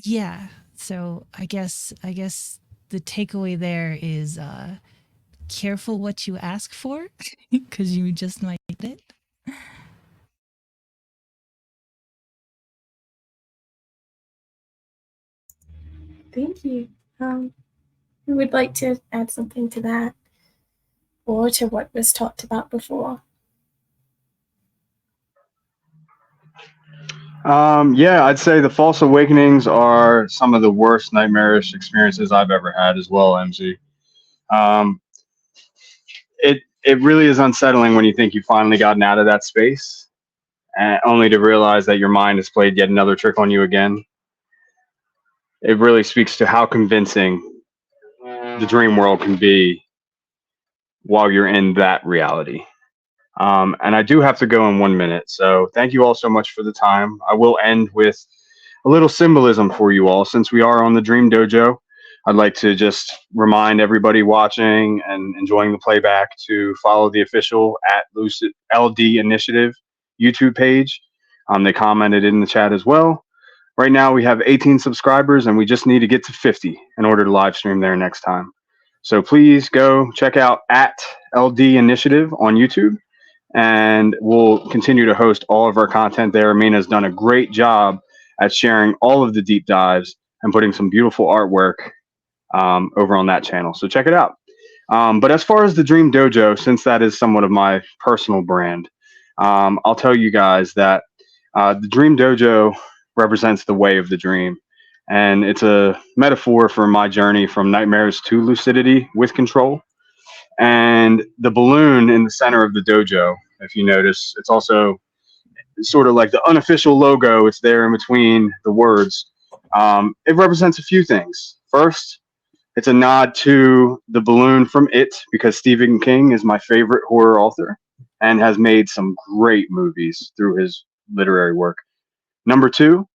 Yeah, so I guess the takeaway there is careful what you ask for, because you just might get it. Thank you. Who would like to add something to that or to what was talked about before? Yeah, I'd say the false awakenings are some of the worst nightmarish experiences I've ever had as well, MZ. Um, it really is unsettling when you think you've finally gotten out of that space, and only to realize that your mind has played yet another trick on you again. It really speaks to how convincing the dream world can be while you're in that reality. And I do have to go in 1 minute. So thank you all so much for the time. I will end with a little symbolism for you all. Since we are on the Dream Dojo, I'd like to just remind everybody watching and enjoying the playback to follow the official at Lucid LD Initiative YouTube page. They commented in the chat as well. Right now we have 18 subscribers and we just need to get to 50 in order to live stream there next time. So please go check out at LD Initiative on YouTube, and we'll continue to host all of our content there. Amina's done a great job at sharing all of the deep dives and putting some beautiful artwork over on that channel. So check it out. But as far as the Dream Dojo, since that is somewhat of my personal brand, I'll tell you guys that the Dream Dojo represents the way of the dream. And it's a metaphor for my journey from nightmares to lucidity with control. And the balloon in the center of the dojo, if you notice, it's also sort of like the unofficial logo. It's there in between the words. It represents a few things. First, it's a nod to the balloon from It, because Stephen King is my favorite horror author and has made some great movies through his literary work. Number two,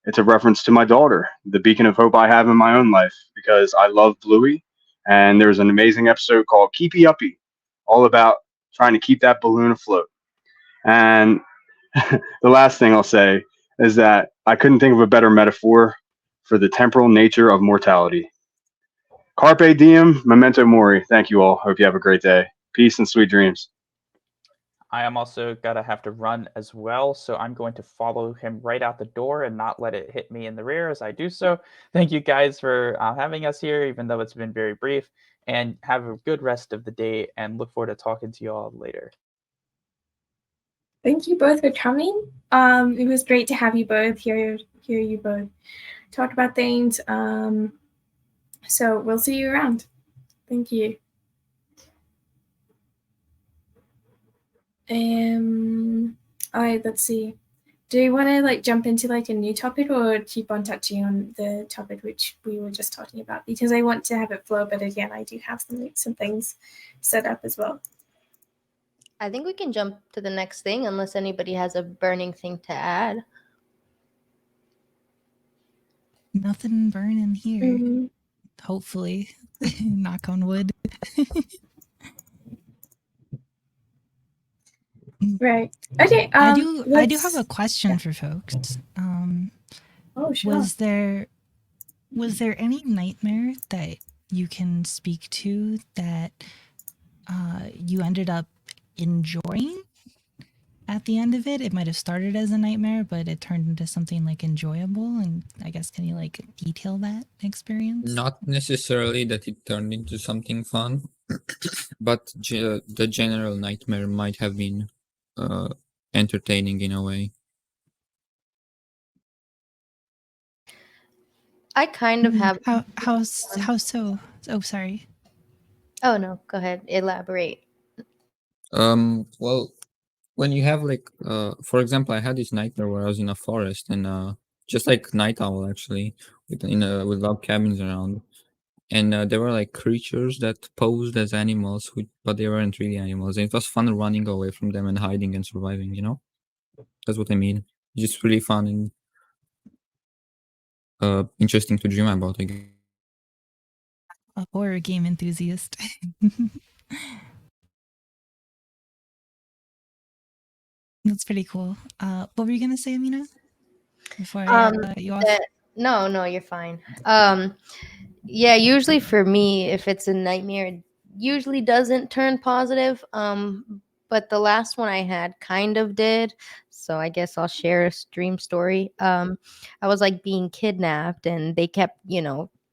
it's a reference to my daughter, the beacon of hope I have in my own life, because I love Bluey. And there's an amazing episode called Keepy Uppy, all about trying to keep that balloon afloat. And the last thing I'll say is that I couldn't think of a better metaphor for the temporal nature of mortality. Carpe diem, memento mori. Thank you all. Hope you have a great day. Peace and sweet dreams. I am also gonna have to run as well, so I'm going to follow him right out the door and not let it hit me in the rear as I do so. Thank you guys for having us here, even though it's been very brief, and have a good rest of the day, and look forward to talking to you all later. Thank you both for coming. It was great to have you both, hear you both talk about things. So we'll see you around. Thank you. All right, let's see. Do you want to like jump into like a new topic or keep on touching on the topic which we were just talking about? Because I want to have it flow, but again, I do have some things set up as well. I think we can jump to the next thing unless anybody has a burning thing to add. Nothing burning here. Mhm. Hopefully. Knock on wood. Right. Okay. I do have a question for folks. Oh, sure. Was there any nightmare that you can speak to that you ended up enjoying at the end of it? It might have started as a nightmare, but it turned into something like enjoyable. And I guess, can you like detail that experience? Not necessarily that it turned into something fun, but the general nightmare might have been entertaining in a way. I kind of have. How so? Oh, sorry. Oh no, go ahead. Elaborate. Well, when you have like for example, I had this nightmare where I was in a forest and just like Night Owl actually, with log cabins around, and there were like creatures that posed as animals, but they weren't really animals, and it was fun running away from them and hiding and surviving. That's what I mean. It's just really fun and interesting to dream about, I guess. A horror game enthusiast. That's pretty cool. What were you gonna say, Amina? Before I cut you off? No, you're fine. Yeah, usually for me, if it's a nightmare, it usually doesn't turn positive. But the last one I had kind of did. So I guess I'll share a dream story. I was like being kidnapped and they kept,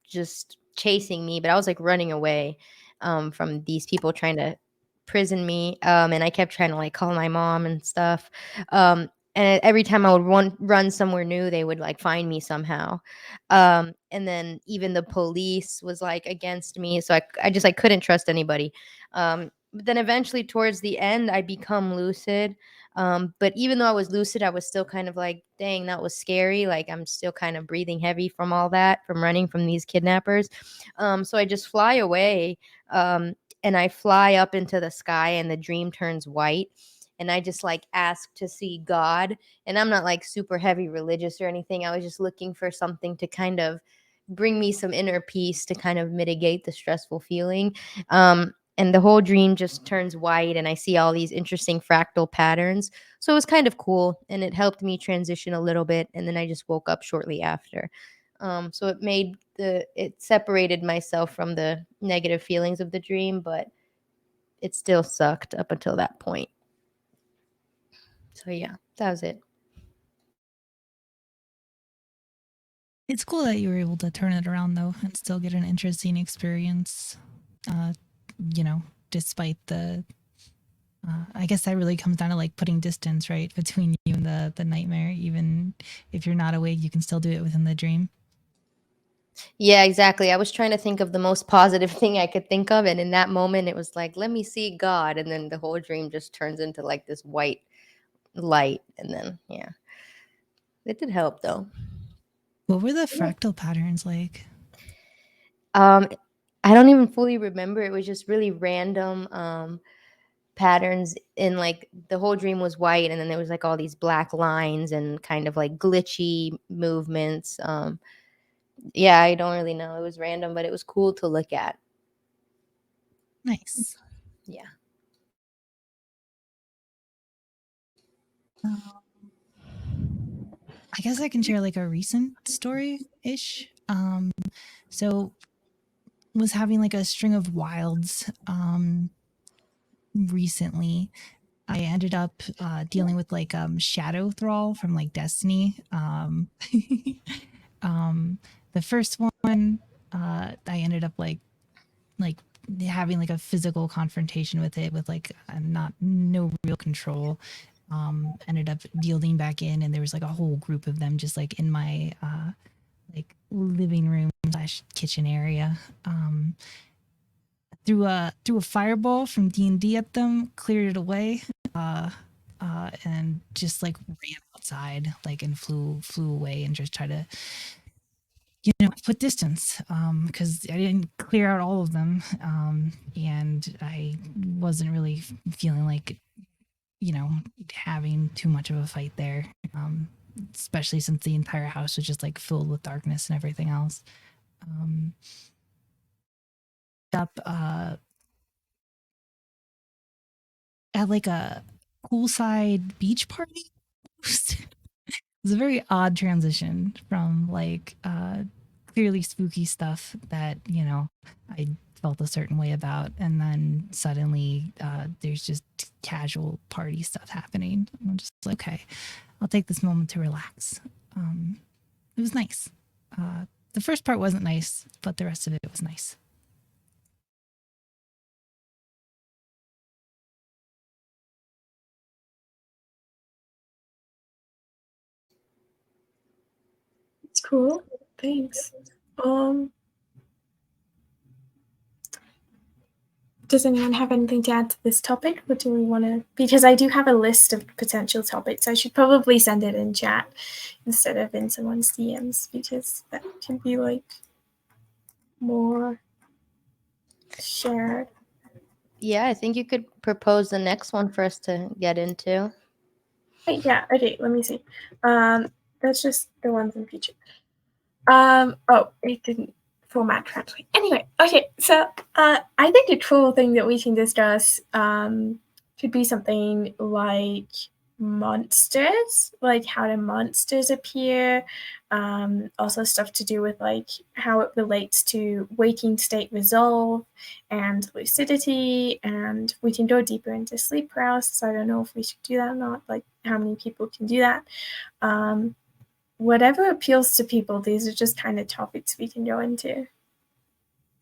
just chasing me, but I was like running away from these people trying to prison me. And I kept trying to like call my mom and stuff. And every time I would run somewhere new, they would like find me somehow. And then even the police was like against me, so I just like couldn't trust anybody. But then eventually towards the end I become lucid, but even though I was lucid, I was still kind of like, dang, that was scary. Like I'm still kind of breathing heavy from all that, from running from these kidnappers. So I just fly away, and I fly up into the sky and the dream turns white, and I just like ask to see God. And I'm not like super heavy religious or anything. I was just looking for something to kind of bring me some inner peace to kind of mitigate the stressful feeling. And the whole dream just turns white and I see all these interesting fractal patterns. So it was kind of cool and it helped me transition a little bit. And then I just woke up shortly after. So it separated myself from the negative feelings of the dream, but it still sucked up until that point. So yeah, that was it. It's cool that you were able to turn it around though and still get an interesting experience. Despite the I guess that really comes down to like putting distance, right, between you and the nightmare. Even if you're not awake, you can still do it within the dream. Yeah, exactly. I was trying to think of the most positive thing I could think of, and in that moment it was like, let me see God, and then the whole dream just turns into like this white light, and then yeah. It did help though. What were the fractal patterns like? I don't even fully remember. It was just really random patterns in like the whole dream was white and then there was like all these black lines and kind of like glitchy movements. Yeah, I don't really know. It was random, but it was cool to look at. Nice. Yeah. I guess I can share like a recent story-ish. So was having like a string of wilds recently. I ended up dealing with like Shadow Thrall from like Destiny. The first one, I ended up like having like a physical confrontation with it with like no real control. Ended up yielding back in, and there was like a whole group of them just like in my like living room / kitchen area. threw a fireball from D&D at them, cleared it away, and just like ran outside, like, and flew away and just tried to, put distance, because I didn't clear out all of them, and I wasn't really feeling like, having too much of a fight there, especially since the entire house was just like filled with darkness and everything else. Up at like a poolside beach party. It was a very odd transition from like clearly spooky stuff that I felt a certain way about, and then suddenly there's just casual party stuff happening. I'm just like, okay, I'll take this moment to relax. It was nice. The first part wasn't nice, but the rest of it was nice. It's cool. Thanks. Does anyone have anything to add to this topic, or do we want to? Because I do have a list of potential topics. I should probably send it in chat instead of in someone's DMs, because that can be like more shared. Yeah, I think you could propose the next one for us to get into. Yeah. Okay. Let me see. That's just the ones in future. Oh, it didn't format correctly. Anyway, okay, so I think a cool thing that we can discuss could be something like monsters, like how do monsters appear, also stuff to do with like how it relates to waking state resolve and lucidity, and we can go deeper into sleep paralysis. I don't know if we should do that or not, like how many people can do that. Whatever appeals to people, these are just kind of topics we can go into.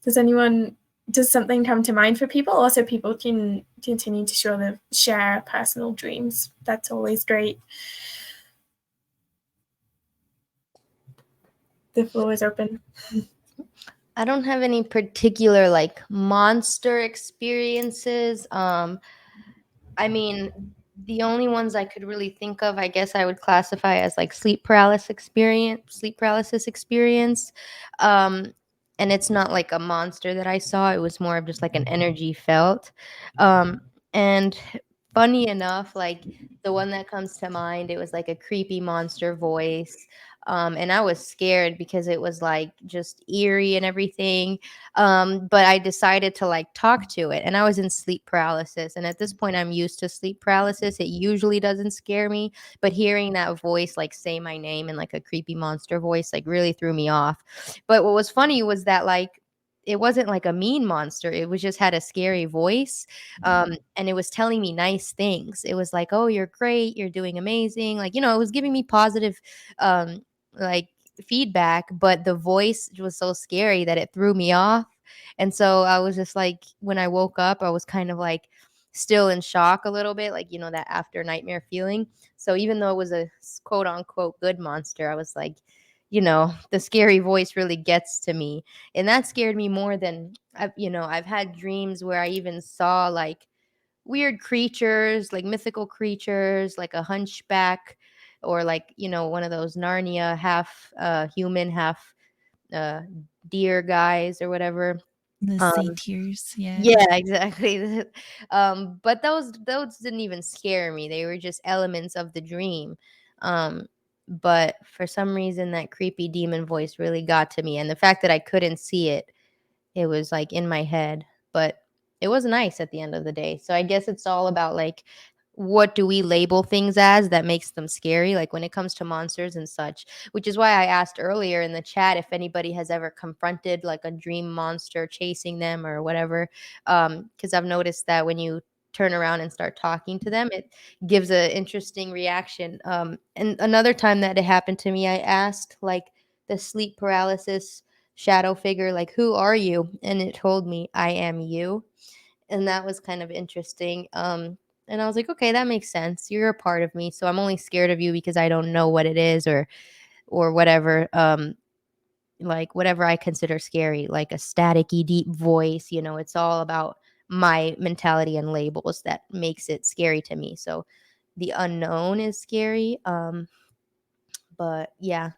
Does something come to mind for people? Also, people can continue to share personal dreams. That's always great. The floor is open. I don't have any particular like monster experiences. I mean, the only ones I could really think of, I guess I would classify as like sleep paralysis experience. And it's not like a monster that I saw. It was more of just like an energy felt. And funny enough, like the one that comes to mind, it was like a creepy monster voice. And I was scared because it was like just eerie and everything. But I decided to like talk to it, and I was in sleep paralysis. And at this point, I'm used to sleep paralysis. It usually doesn't scare me, but hearing that voice like say my name in like a creepy monster voice like really threw me off. But what was funny was that like it wasn't like a mean monster. It was just had a scary voice. And it was telling me nice things. It was like, oh, you're great. You're doing amazing. Like, it was giving me positive, like feedback, but the voice was so scary that it threw me off. And so I was just like, when I woke up, I was kind of like still in shock a little bit, like, that after nightmare feeling. So even though it was a quote unquote good monster, I was like, the scary voice really gets to me. And that scared me more than I've had dreams where I even saw like weird creatures, like mythical creatures, like a hunchback, or like, one of those Narnia half human, half uh deer guys or whatever. The Um, satyrs, yeah. yeah, exactly. But those didn't even scare me. They were just elements of the dream. But for some reason that creepy demon voice really got to me, and the fact that I couldn't see it, it was like in my head, but it was nice at the end of the day. So I guess it's all about like what do we label things as that makes them scary, like when it comes to monsters and such, which is why I asked earlier in the chat if anybody has ever confronted like a dream monster chasing them or whatever, because I've noticed that when you turn around and start talking to them, it gives an interesting reaction. And another time that it happened to me, I asked like the sleep paralysis shadow figure, like, who are you? And it told me, I am you. And that was kind of interesting. And I was like, okay, that makes sense. You're a part of me. So I'm only scared of you because I don't know what it is or whatever. like whatever I consider scary, like a staticky deep voice, it's all about my mentality and labels that makes it scary to me. So the unknown is scary. But yeah,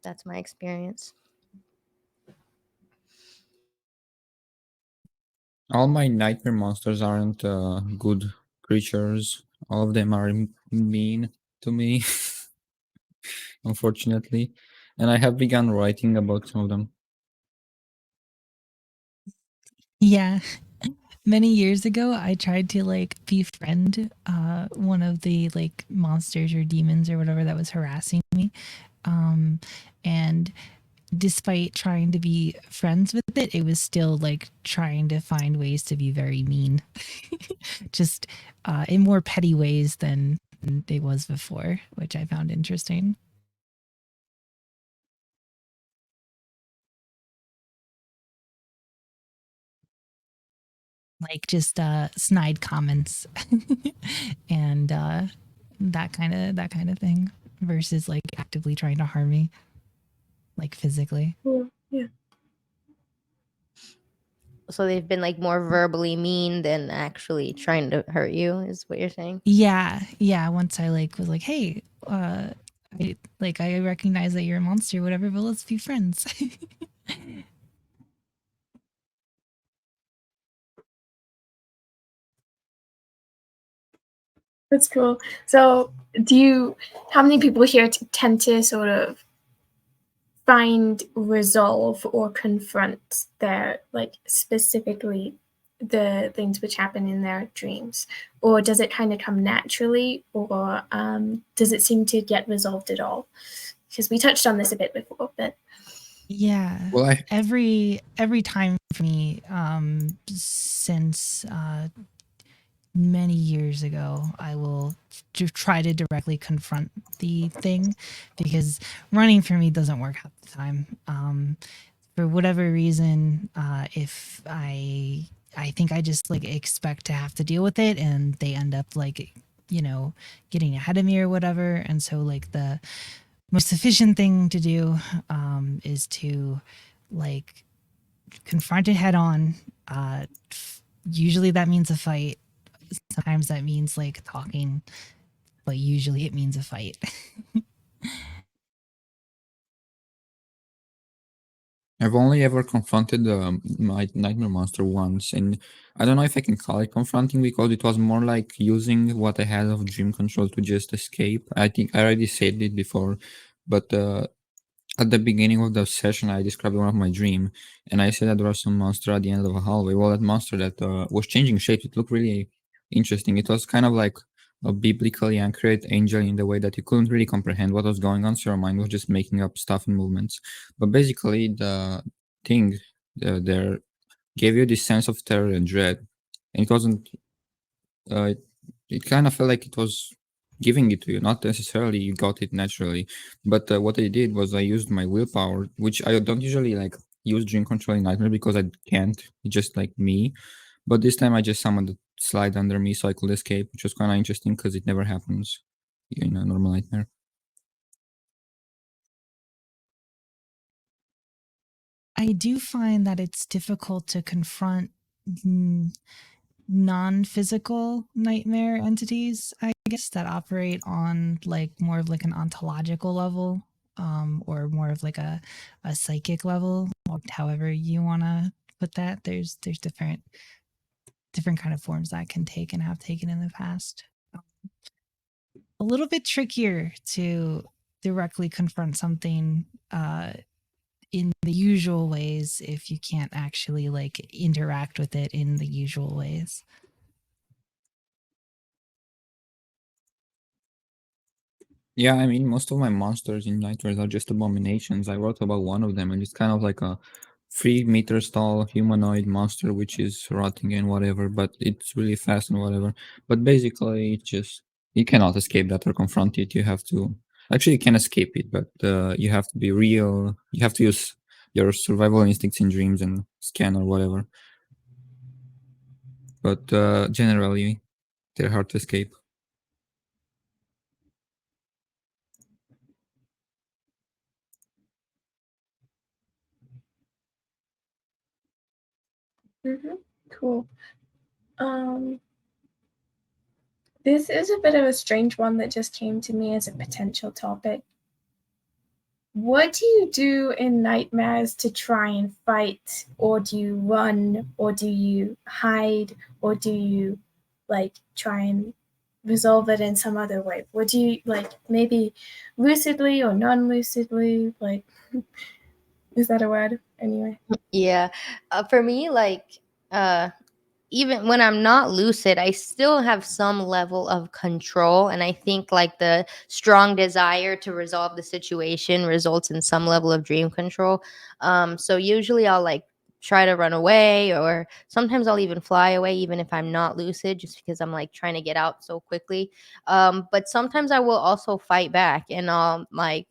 that's my experience. All my nightmare monsters aren't good creatures. All of them are mean to me, unfortunately. And I have begun writing about some of them. Yeah. Many years ago, I tried to like befriend one of the like monsters or demons or whatever that was harassing me. And despite trying to be friends with it, it was still like trying to find ways to be very mean, just in more petty ways than it was before, which I found interesting. Like just snide comments and that kind of thing versus like actively trying to harm me, like physically. Yeah. So they've been like more verbally mean than actually trying to hurt you, is what you're saying? Yeah. Once I like was like, hey, I recognize that you're a monster, whatever, but let's be friends. That's cool. So, how many people here tend to sort of find resolve or confront their, like, specifically the things which happen in their dreams? Or does it kind of come naturally, or does it seem to get resolved at all? Because we touched on this a bit before, but Yeah. Well, every time for me, since many years ago, I will try to directly confront the thing, because running for me doesn't work half the time. For whatever reason, if I think I just like expect to have to deal with it, and they end up like, getting ahead of me or whatever. And so like the most efficient thing to do is to like confront it head on. Usually that means a fight. Sometimes that means like talking, but usually it means a fight. I've only ever confronted my nightmare monster once, and I don't know if I can call it confronting, because it was more like using what I had of dream control to just escape. I think I already said it before, but at the beginning of the session, I described one of my dream, and I said that there was some monster at the end of a hallway. Well, that monster that was changing shape, it looked really interesting. It was kind of like a biblically accurate angel in the way that you couldn't really comprehend what was going on, so your mind was just making up stuff and movements. But basically, the thing there gave you this sense of terror and dread, and it wasn't. Uh, it kind of felt like it was giving it to you, not necessarily you got it naturally. But what I did was I used my willpower, which I don't usually like use dream control in nightmare because I can't. It's just like me. But this time I just summoned a slide under me so I could escape, which was kind of interesting because it never happens in a normal nightmare. I do find that it's difficult to confront non-physical nightmare entities, I guess, that operate on like more of like an ontological level, or more of like a psychic level, or however you want to put that. There's different kind of forms that can take and have taken in the past. A little bit trickier to directly confront something in the usual ways if you can't actually like interact with it in the usual ways. Yeah, I mean, most of my monsters in nightmares are just abominations. I wrote about one of them, and it's kind of like a 3 meters tall humanoid monster, which is rotting and whatever, but it's really fast and whatever. But basically, it just, you cannot escape that or confront it. You have to, actually, you can escape it, but you have to be real. You have to use your survival instincts in dreams and scan or whatever. But generally, they're hard to escape. Cool. This is a bit of a strange one that just came to me as a potential topic. What do you do in nightmares to try and fight, or do you run, or do you hide, or do you like try and resolve it in some other way? What do you like, maybe lucidly or non-lucidly? Like, is that a word? Anyway. Yeah. For me, like, even when I'm not lucid, I still have some level of control. And I think like the strong desire to resolve the situation results in some level of dream control. So usually I'll like try to run away, or sometimes I'll even fly away, even if I'm not lucid, just because I'm like trying to get out so quickly. But sometimes I will also fight back, and I'll like,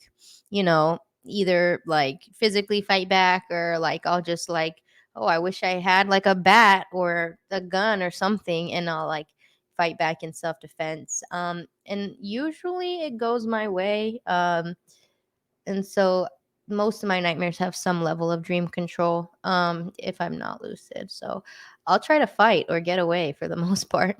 either like physically fight back, or like I'll just like, oh, I wish I had like a bat or a gun or something, and I'll like fight back in self defense. And usually it goes my way. And so most of my nightmares have some level of dream control, if I'm not lucid. So I'll try to fight or get away for the most part.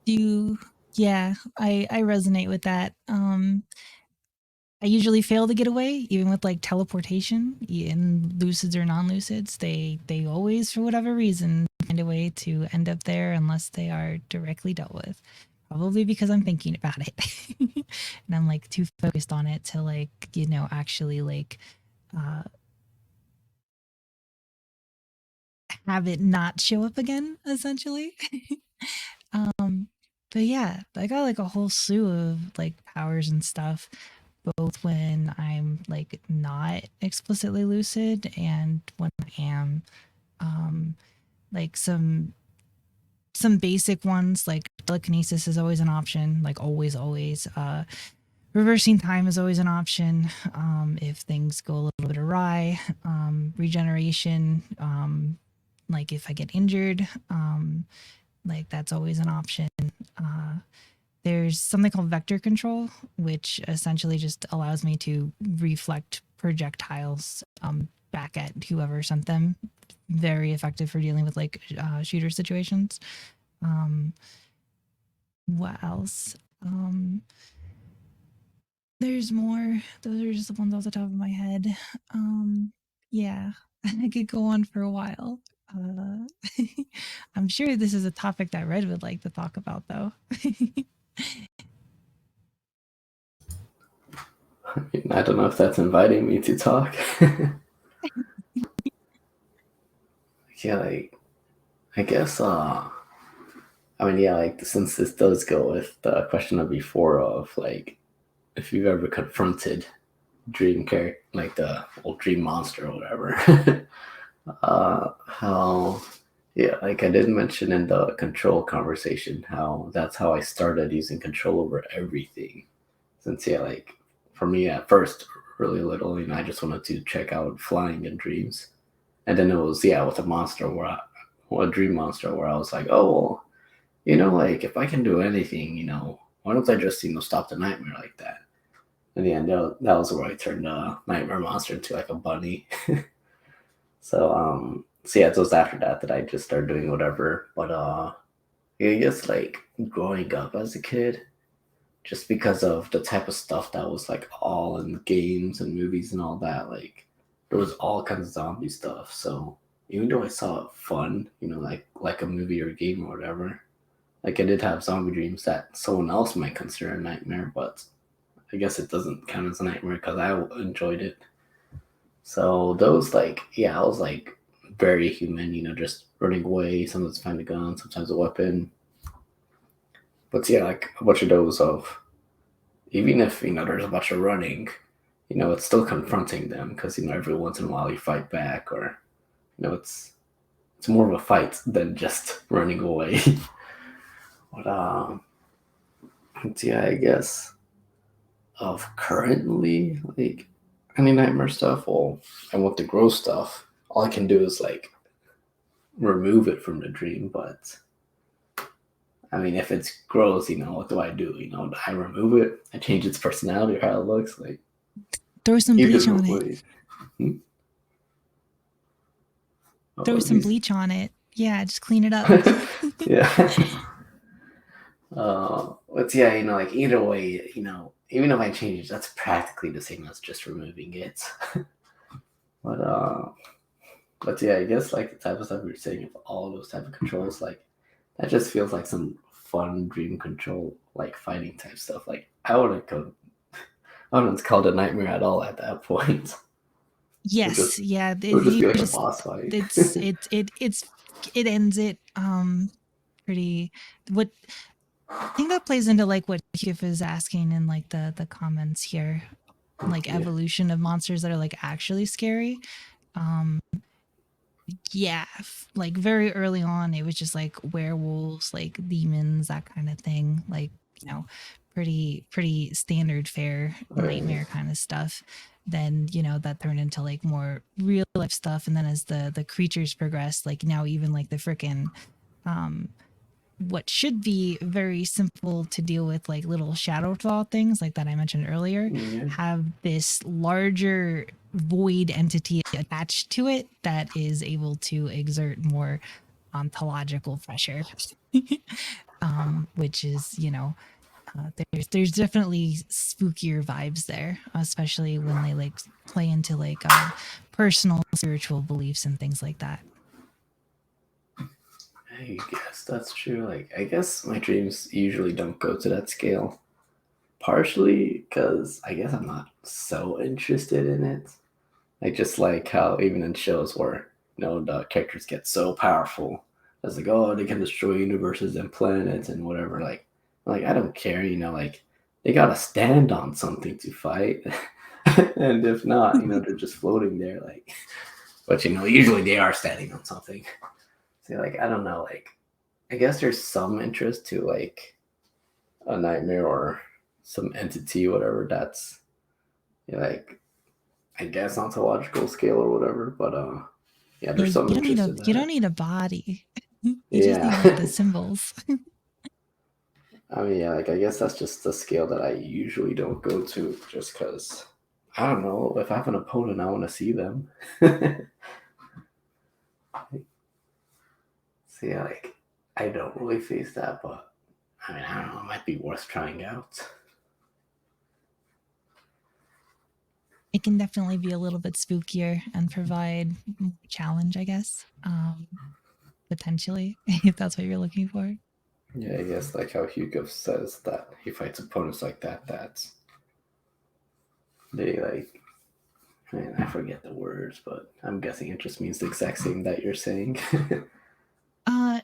Yeah, I resonate with that. I usually fail to get away, even with like teleportation in lucids or non-lucids. They always, for whatever reason, find a way to end up there unless they are directly dealt with. Probably because I'm thinking about it, and I'm like too focused on it to like actually like have it not show up again, essentially. But yeah, I got like a whole slew of like powers and stuff, both when I'm like not explicitly lucid and when I am. Like some basic ones, like telekinesis is always an option, like always. Reversing time is always an option if things go a little bit awry. Regeneration, like if I get injured, like that's always an option. There's something called vector control, which essentially just allows me to reflect projectiles back at whoever sent them. Very effective for dealing with like shooter situations. What else? There's more. Those are just the ones off the top of my head. Yeah, I could go on for a while. I'm sure this is a topic that Red would like to talk about, though. I mean, I don't know if that's inviting me to talk. Yeah, like, I guess, I mean, yeah, like, since this does go with the question of before of, like, if you've ever confronted dream character, like the old dream monster or whatever, how, yeah, like I did mention in the control conversation, how that's how I started using control over everything. Since, yeah, like, for me at first, really little, I just wanted to check out flying in dreams. And then it was, yeah, with a monster a dream monster where I was like, oh, well, like if I can do anything, why don't I just, stop the nightmare like that? In the end, that was where I turned Nightmare Monster into like a bunny. So yeah, it was after that I just started doing whatever. But yeah, I guess like growing up as a kid, just because of the type of stuff that was like all in games and movies and all that, like there was all kinds of zombie stuff. So even though I saw it fun, like a movie or a game or whatever, like I did have zombie dreams that someone else might consider a nightmare, but I guess it doesn't count as a nightmare because I enjoyed it. So those, like, yeah, I was like very human, just running away. Sometimes find a gun, sometimes a weapon. But yeah, like a bunch of those of, even if there's a bunch of running, it's still confronting them because every once in a while you fight back, or it's more of a fight than just running away. But yeah, I guess of currently, like, any nightmare stuff, well, and with the gross stuff, all I can do is like remove it from the dream. But I mean, if it's gross, what do I do? I remove it, I change its personality or how it looks, like Throw some bleach on it. Oh, Throw some these- bleach on it. Yeah, just clean it up. Yeah. But yeah, like either way, even if I change it, that's practically the same as just removing it. But yeah, I guess like the type of stuff we were saying, of all those type of controls, like that just feels like some fun dream control, like fighting type stuff. Like I wouldn't call it a nightmare at all at that point. Yes, yeah. It would just be like a boss fight. It ends it pretty. What I think that plays into like what Hugh is asking in like the comments here, like evolution of monsters that are like actually scary. Yeah, like very early on, it was just like werewolves, like demons, that kind of thing. Like, pretty standard fare nightmare kind of stuff. Then, that turned into like more real life stuff. And then as the creatures progressed, like now even like the freaking what should be very simple to deal with, like little shadow claw things like that I mentioned earlier, have this larger void entity attached to it that is able to exert more ontological pressure. Which is, there's definitely spookier vibes there, especially when they like play into like personal spiritual beliefs and things like that. I guess that's true. Like, I guess my dreams usually don't go to that scale. Partially because I guess I'm not so interested in it. Like, just like how even in shows where, the characters get so powerful. It's like, oh, they can destroy universes and planets and whatever. Like I don't care, like, they gotta stand on something to fight. And if not, they're just floating there. Like, but, usually they are standing on something. See, like, I don't know, like, I guess there's some interest to, like, a nightmare or some entity, whatever, that's, like, I guess ontological scale or whatever, but, yeah, there's some interest in that. You don't need a body. You just need, like, the symbols. I mean, yeah, like, I guess that's just the scale that I usually don't go to, just because, I don't know, if I have an opponent, I want to see them. See, like, I don't really face that, but I mean, I don't know, it might be worth trying out. It can definitely be a little bit spookier and provide more challenge, I guess, potentially, if that's what you're looking for. Yeah, I guess like how Hugo says that he fights opponents like that, they like, man, I forget the words, but I'm guessing it just means the exact same that you're saying.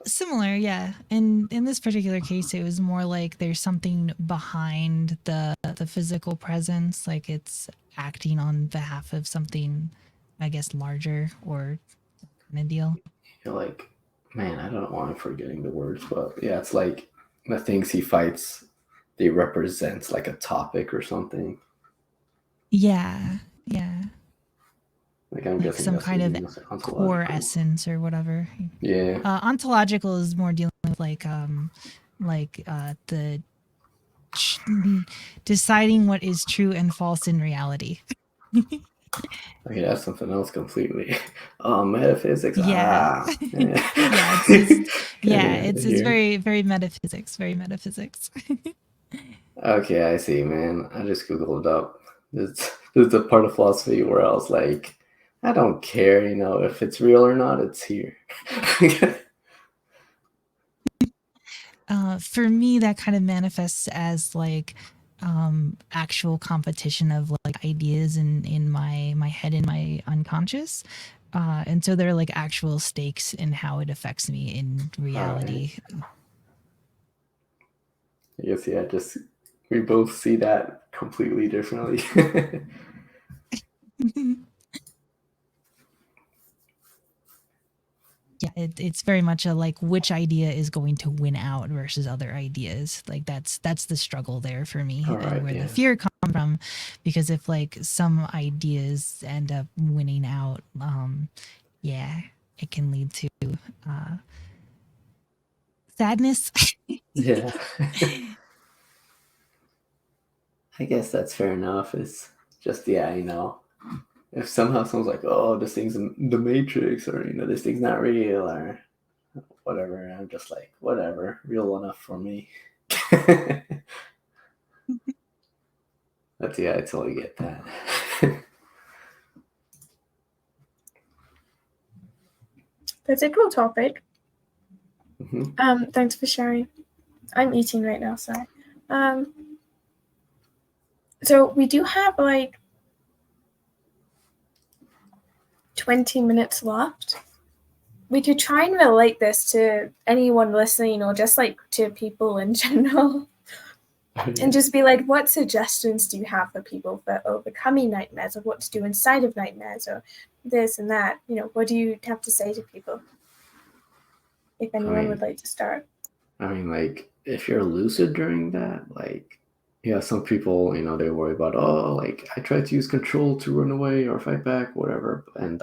Similar, yeah. And in this particular case, it was more like there's something behind the physical presence, like it's acting on behalf of something, I guess, larger or kind of deal. You're like, man, I don't know why I'm forgetting the words, but yeah, it's like the things he fights, they represent like a topic or something. Yeah. Like I'm like guessing some that's kind of core essence or whatever. Yeah. Ontological is more dealing with the deciding what is true and false in reality. Okay, that's something else completely. Oh, metaphysics. Yeah. Yeah. It's very, very metaphysics. Very metaphysics. Okay, I see, man. I just Googled up. This is the part of philosophy where I was like, I don't care, if it's real or not, it's here. For me, that kind of manifests as like actual competition of like ideas in my head, in my unconscious. And so there are like actual stakes in how it affects me in reality. I guess, yeah, we both see that completely differently. Yeah, it's very much a like which idea is going to win out versus other ideas. Like that's the struggle there for me, and where the fear comes from, because if like some ideas end up winning out, it can lead to sadness. Yeah. I guess that's fair enough. It's just, if somehow someone's like, "Oh, this thing's the Matrix," or this thing's not real, or whatever, I'm just like, whatever, real enough for me. But yeah, I totally get that. That's a cool topic. Mhm. Thanks for sharing. I'm eating right now, sorry. So we do have like 20 minutes left. We could try and relate this to anyone listening or just like to people in general. And just be like, what suggestions do you have for people for overcoming nightmares, or what to do inside of nightmares, or this and that? What do you have to say to people? If anyone would like to start. I mean, like, if you're lucid during that, like, yeah, some people, they worry about, oh, like, I tried to use control to run away or fight back, whatever, and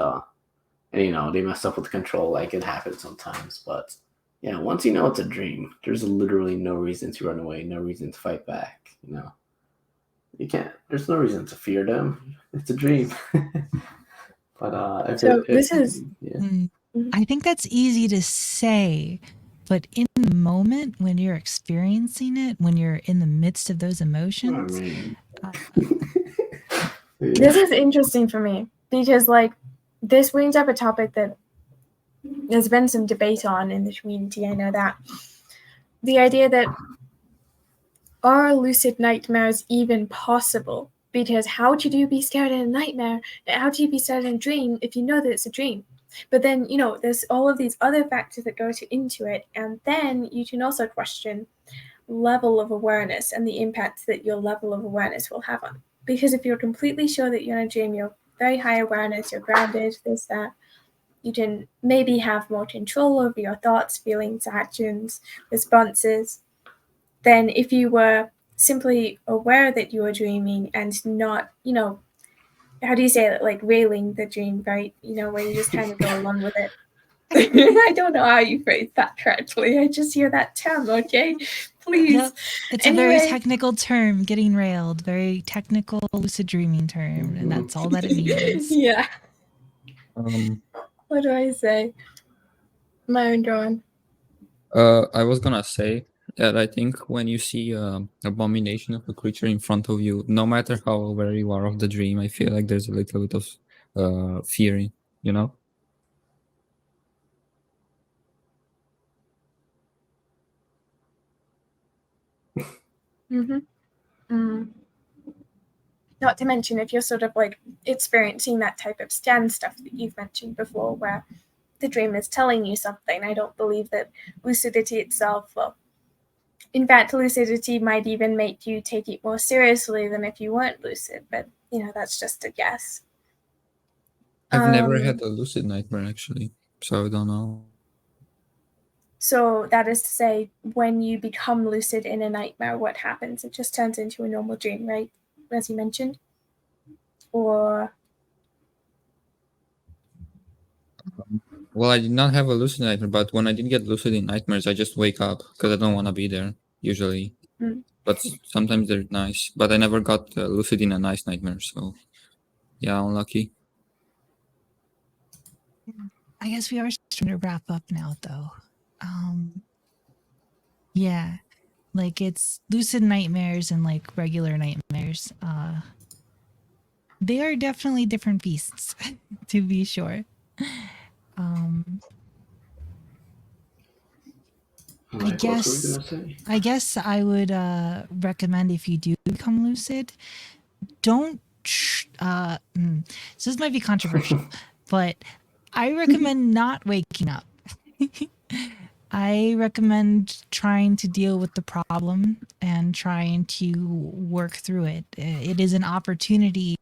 they mess up with control, like, it happens sometimes, but yeah, once you know it's a dream, there's literally no reason to run away, no reason to fight back, You can't, there's no reason to fear them. It's a dream. But I think that's easy to say, but in the moment when you're experiencing it, when you're in the midst of those emotions, this is interesting for me because, like, this brings up a topic that there's been some debate on in the community. I know that the idea that are lucid nightmares even possible? Because how could you be scared in a nightmare? How do you be scared in a dream if you know that it's a dream? But then, there's all of these other factors that go into it. And then you can also question level of awareness and the impact that your level of awareness will have on. Because if you're completely sure that you're in a dream, you're very high awareness, you're grounded, this, that, you can maybe have more control over your thoughts, feelings, actions, responses. Then if you were simply aware that you were dreaming and not, how do you say it? Like railing the dream, right? Where you just kind of go along with it. I don't know how you phrase that correctly. I just hear that term, okay? Please. Yep. It's a very technical term, getting railed, very technical lucid dreaming term, and that's all that it means. Yeah. What do I say? My own drawing. I was gonna say that I think when you see abomination of a creature in front of you, no matter how aware you are of the dream, I feel like there's a little bit of fearing, Not to mention if you're sort of like experiencing that type of stand stuff that you've mentioned before, where the dream is telling you something. I don't believe that lucidity itself will. In fact, lucidity might even make you take it more seriously than if you weren't lucid, but that's just a guess. I've never had a lucid nightmare actually, so I don't know. So that is to say, when you become lucid in a nightmare, what happens? It just turns into a normal dream, right? As you mentioned? Or... Well, I did not have a lucid nightmare, but when I did get lucid in nightmares, I just wake up because I don't want to be there usually. But sometimes they're nice. But I never got lucid in a nice nightmare, so yeah, unlucky. I guess we are starting to wrap up now, though. Yeah, like it's lucid nightmares and like regular nightmares. They are definitely different beasts, to be sure. I guess I would recommend if you do become lucid, don't. So this might be controversial, but I recommend not waking up. I recommend trying to deal with the problem and trying to work through it. It is an opportunity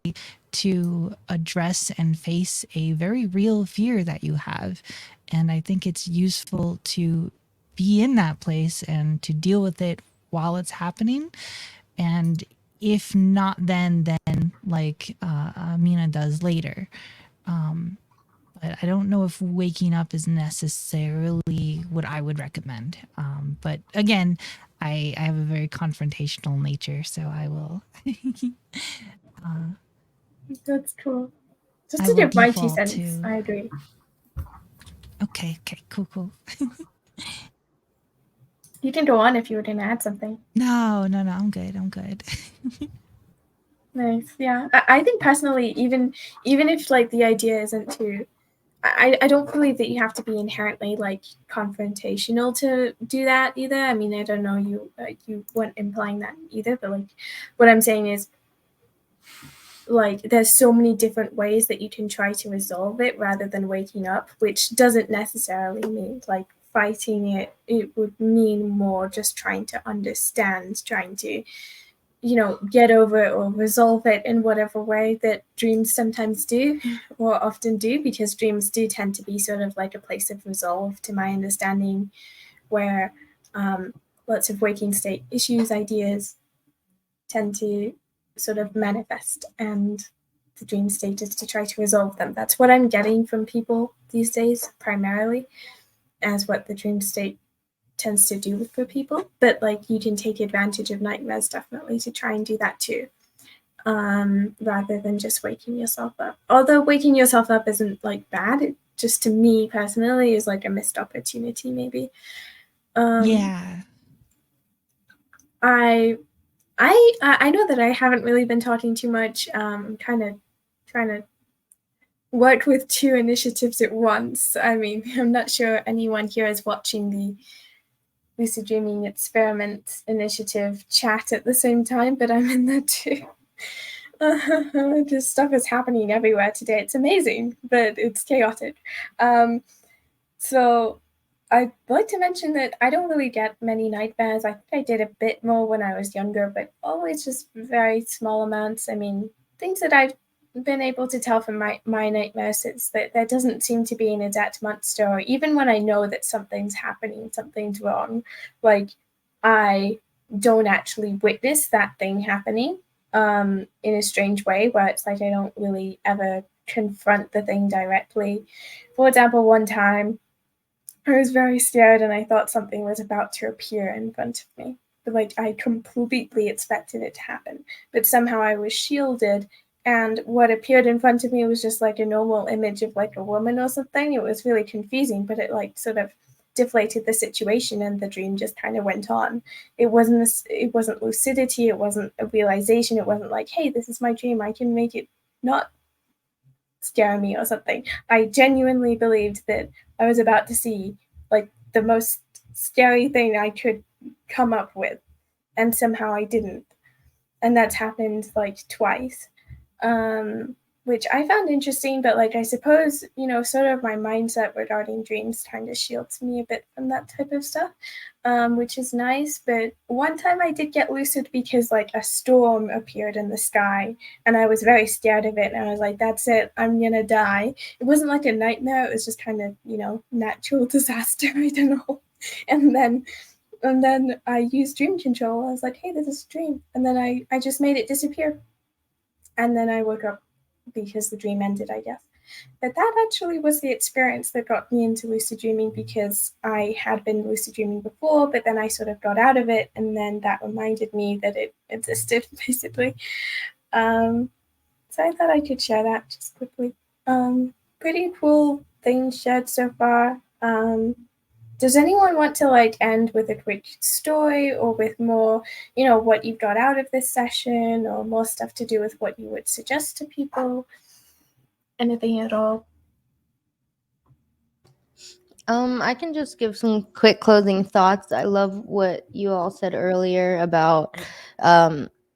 to address and face a very real fear that you have. And I think it's useful to be in that place and to deal with it while it's happening. And if not then like Mina does later. But I don't know if waking up is necessarily what I would recommend. But again, I have a very confrontational nature, so I will. That's cool. Just I to will give my 2 default cents, to. I agree. Okay, cool. You can go on if you were going to add something. No, I'm good. Nice, yeah. I think personally, even if like the idea isn't to, I don't believe that you have to be inherently like confrontational to do that either. I mean, I don't know, you weren't implying that either, but like what I'm saying is, like, there's so many different ways that you can try to resolve it rather than waking up, which doesn't necessarily mean like fighting it. It would mean more just trying to understand, trying to, you know, get over it or resolve it in whatever way that dreams sometimes do or often do, because dreams do tend to be sort of like a place of resolve, to my understanding, where lots of waking state issues, ideas tend to sort of manifest, and the dream state is to try to resolve them. That's what I'm getting from people these days, primarily, as what the dream state tends to do for people. But like, you can take advantage of nightmares definitely to try and do that too, rather than just waking yourself up. Although waking yourself up isn't like bad, it just, to me personally, is like a missed opportunity maybe. Yeah. I know that I haven't really been talking too much. I'm kind of trying to work with 2 initiatives at once. I mean, I'm not sure anyone here is watching the Lucid Dreaming Experiment Initiative chat at the same time, but I'm in there too. Just stuff is happening everywhere today. It's amazing, but it's chaotic. So I'd like to mention that I don't really get many nightmares. I think I did a bit more when I was younger, but always just very small amounts. I mean, things that I've been able to tell from my nightmares is that there doesn't seem to be an exact monster, or even when I know that something's happening, something's wrong, like, I don't actually witness that thing happening in a strange way, where it's like I don't really ever confront the thing directly. For example, one time I was very scared and I thought something was about to appear in front of me. But like, I completely expected it to happen. But somehow I was shielded, and what appeared in front of me was just like a normal image of like a woman or something. It was really confusing, but it like sort of deflated the situation, and the dream just kind of went on. It wasn't lucidity, it wasn't a realization, it wasn't like, hey, this is my dream, I can make it not scare me or something. I genuinely believed that I was about to see like the most scary thing I could come up with, and somehow I didn't. And that's happened like twice, which I found interesting. But like, I suppose, you know, sort of my mindset regarding dreams kind of shields me a bit from that type of stuff, which is nice. But one time I did get lucid because like a storm appeared in the sky, and I was very scared of it, and I was like, that's it, I'm gonna die. It wasn't like a nightmare, it was just kind of, you know, natural disaster. I don't know. And then I used dream control. I was like, hey, this is a dream. And then I just made it disappear. And then I woke up because the dream ended, I guess. But that actually was the experience that got me into lucid dreaming, because I had been lucid dreaming before, but then I sort of got out of it, and then that reminded me that it existed, basically. So I thought I could share that just quickly. Pretty cool things shared so far. Does anyone want to like end with a quick story, or with more, you know, what you've got out of this session, or more stuff to do with what you would suggest to people? Anything at all? I can just give some quick closing thoughts. I love what you all said earlier about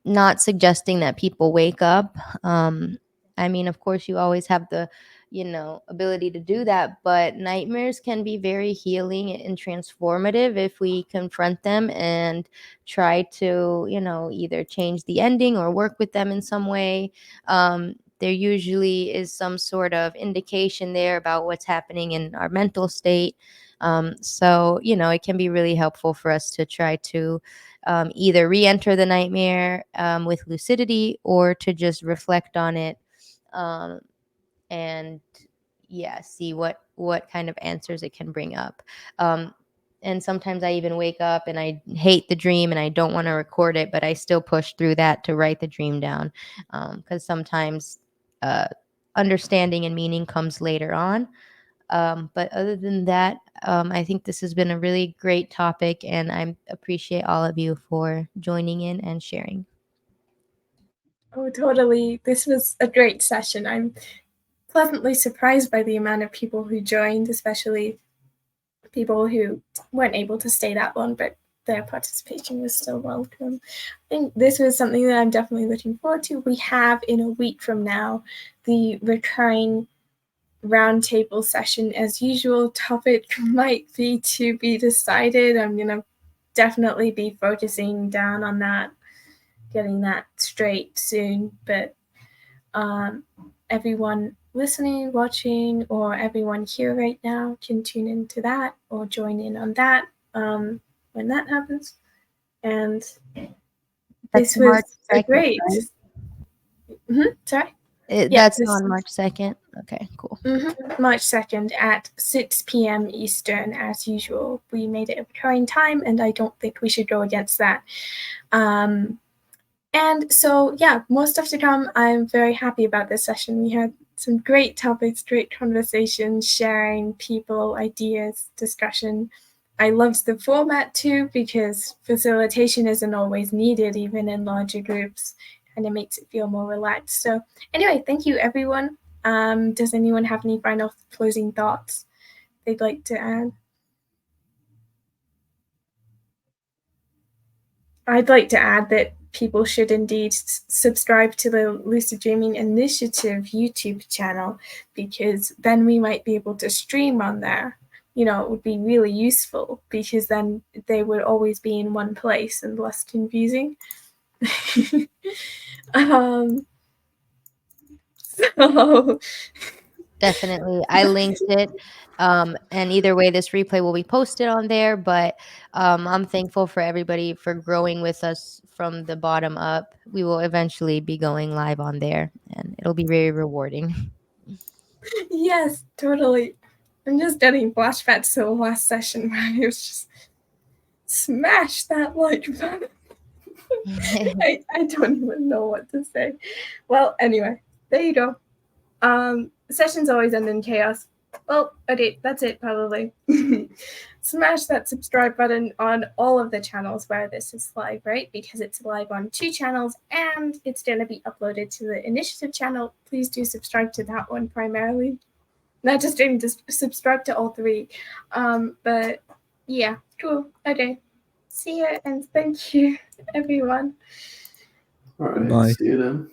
not suggesting that people wake up. I mean, of course, you always have the, you know, ability to do that, but nightmares can be very healing and transformative if we confront them and try to, you know, either change the ending or work with them in some way. There usually is some sort of indication there about what's happening in our mental state. So, you know, it can be really helpful for us to try to either re-enter the nightmare with lucidity, or to just reflect on it, and yeah, see what kind of answers it can bring up. And sometimes I even wake up and I hate the dream and I don't want to record it, but I still push through that to write the dream down, because sometimes understanding and meaning comes later on. But other than that, I think this has been a really great topic, and I appreciate all of you for joining in and sharing. Oh, totally. This was a great session. I'm pleasantly surprised by the amount of people who joined, especially people who weren't able to stay that long, but their participation was still welcome. I think this was something that I'm definitely looking forward to. We have, in a week from now, the recurring roundtable session. As usual, topic might be to be decided. I'm going to definitely be focusing down on that, getting that straight soon. But everyone listening, watching, or everyone here right now can tune into that or join in on that when that happens. And this was great. Right? Sorry? That's on March 2nd. Okay, cool. March 2nd at 6 p.m. Eastern, as usual. We made it a recurring time, and I don't think we should go against that. And so, yeah, more stuff to come. I'm very happy about this session. We had some great topics, great conversations, sharing people, ideas, discussion. I loved the format too, because facilitation isn't always needed, even in larger groups, and it makes it feel more relaxed. So anyway, thank you, everyone. Does anyone have any final closing thoughts they'd like to add? I'd like to add that people should indeed subscribe to the Lucid Dreaming Initiative YouTube channel, because then we might be able to stream on there. You know, it would be really useful, because then they would always be in one place and less confusing. So definitely, I linked it. And either way, this replay will be posted on there. But I'm thankful for everybody for growing with us from the bottom up. We will eventually be going live on there, and it'll be very rewarding. Yes, totally. I'm just getting flashbacks to the last session where I was just smash that like button. I don't even know what to say. Well, anyway, there you go. Sessions always end in chaos. Well, okay, that's it probably. Smash that subscribe button on all of the channels where this is live, right? Because it's live on 2 channels and it's going to be uploaded to the initiative channel. Please do subscribe to that one primarily. Not just doing, just subscribe to all 3. But yeah, cool. Okay. See you and thank you, everyone. All right. Bye. See you then.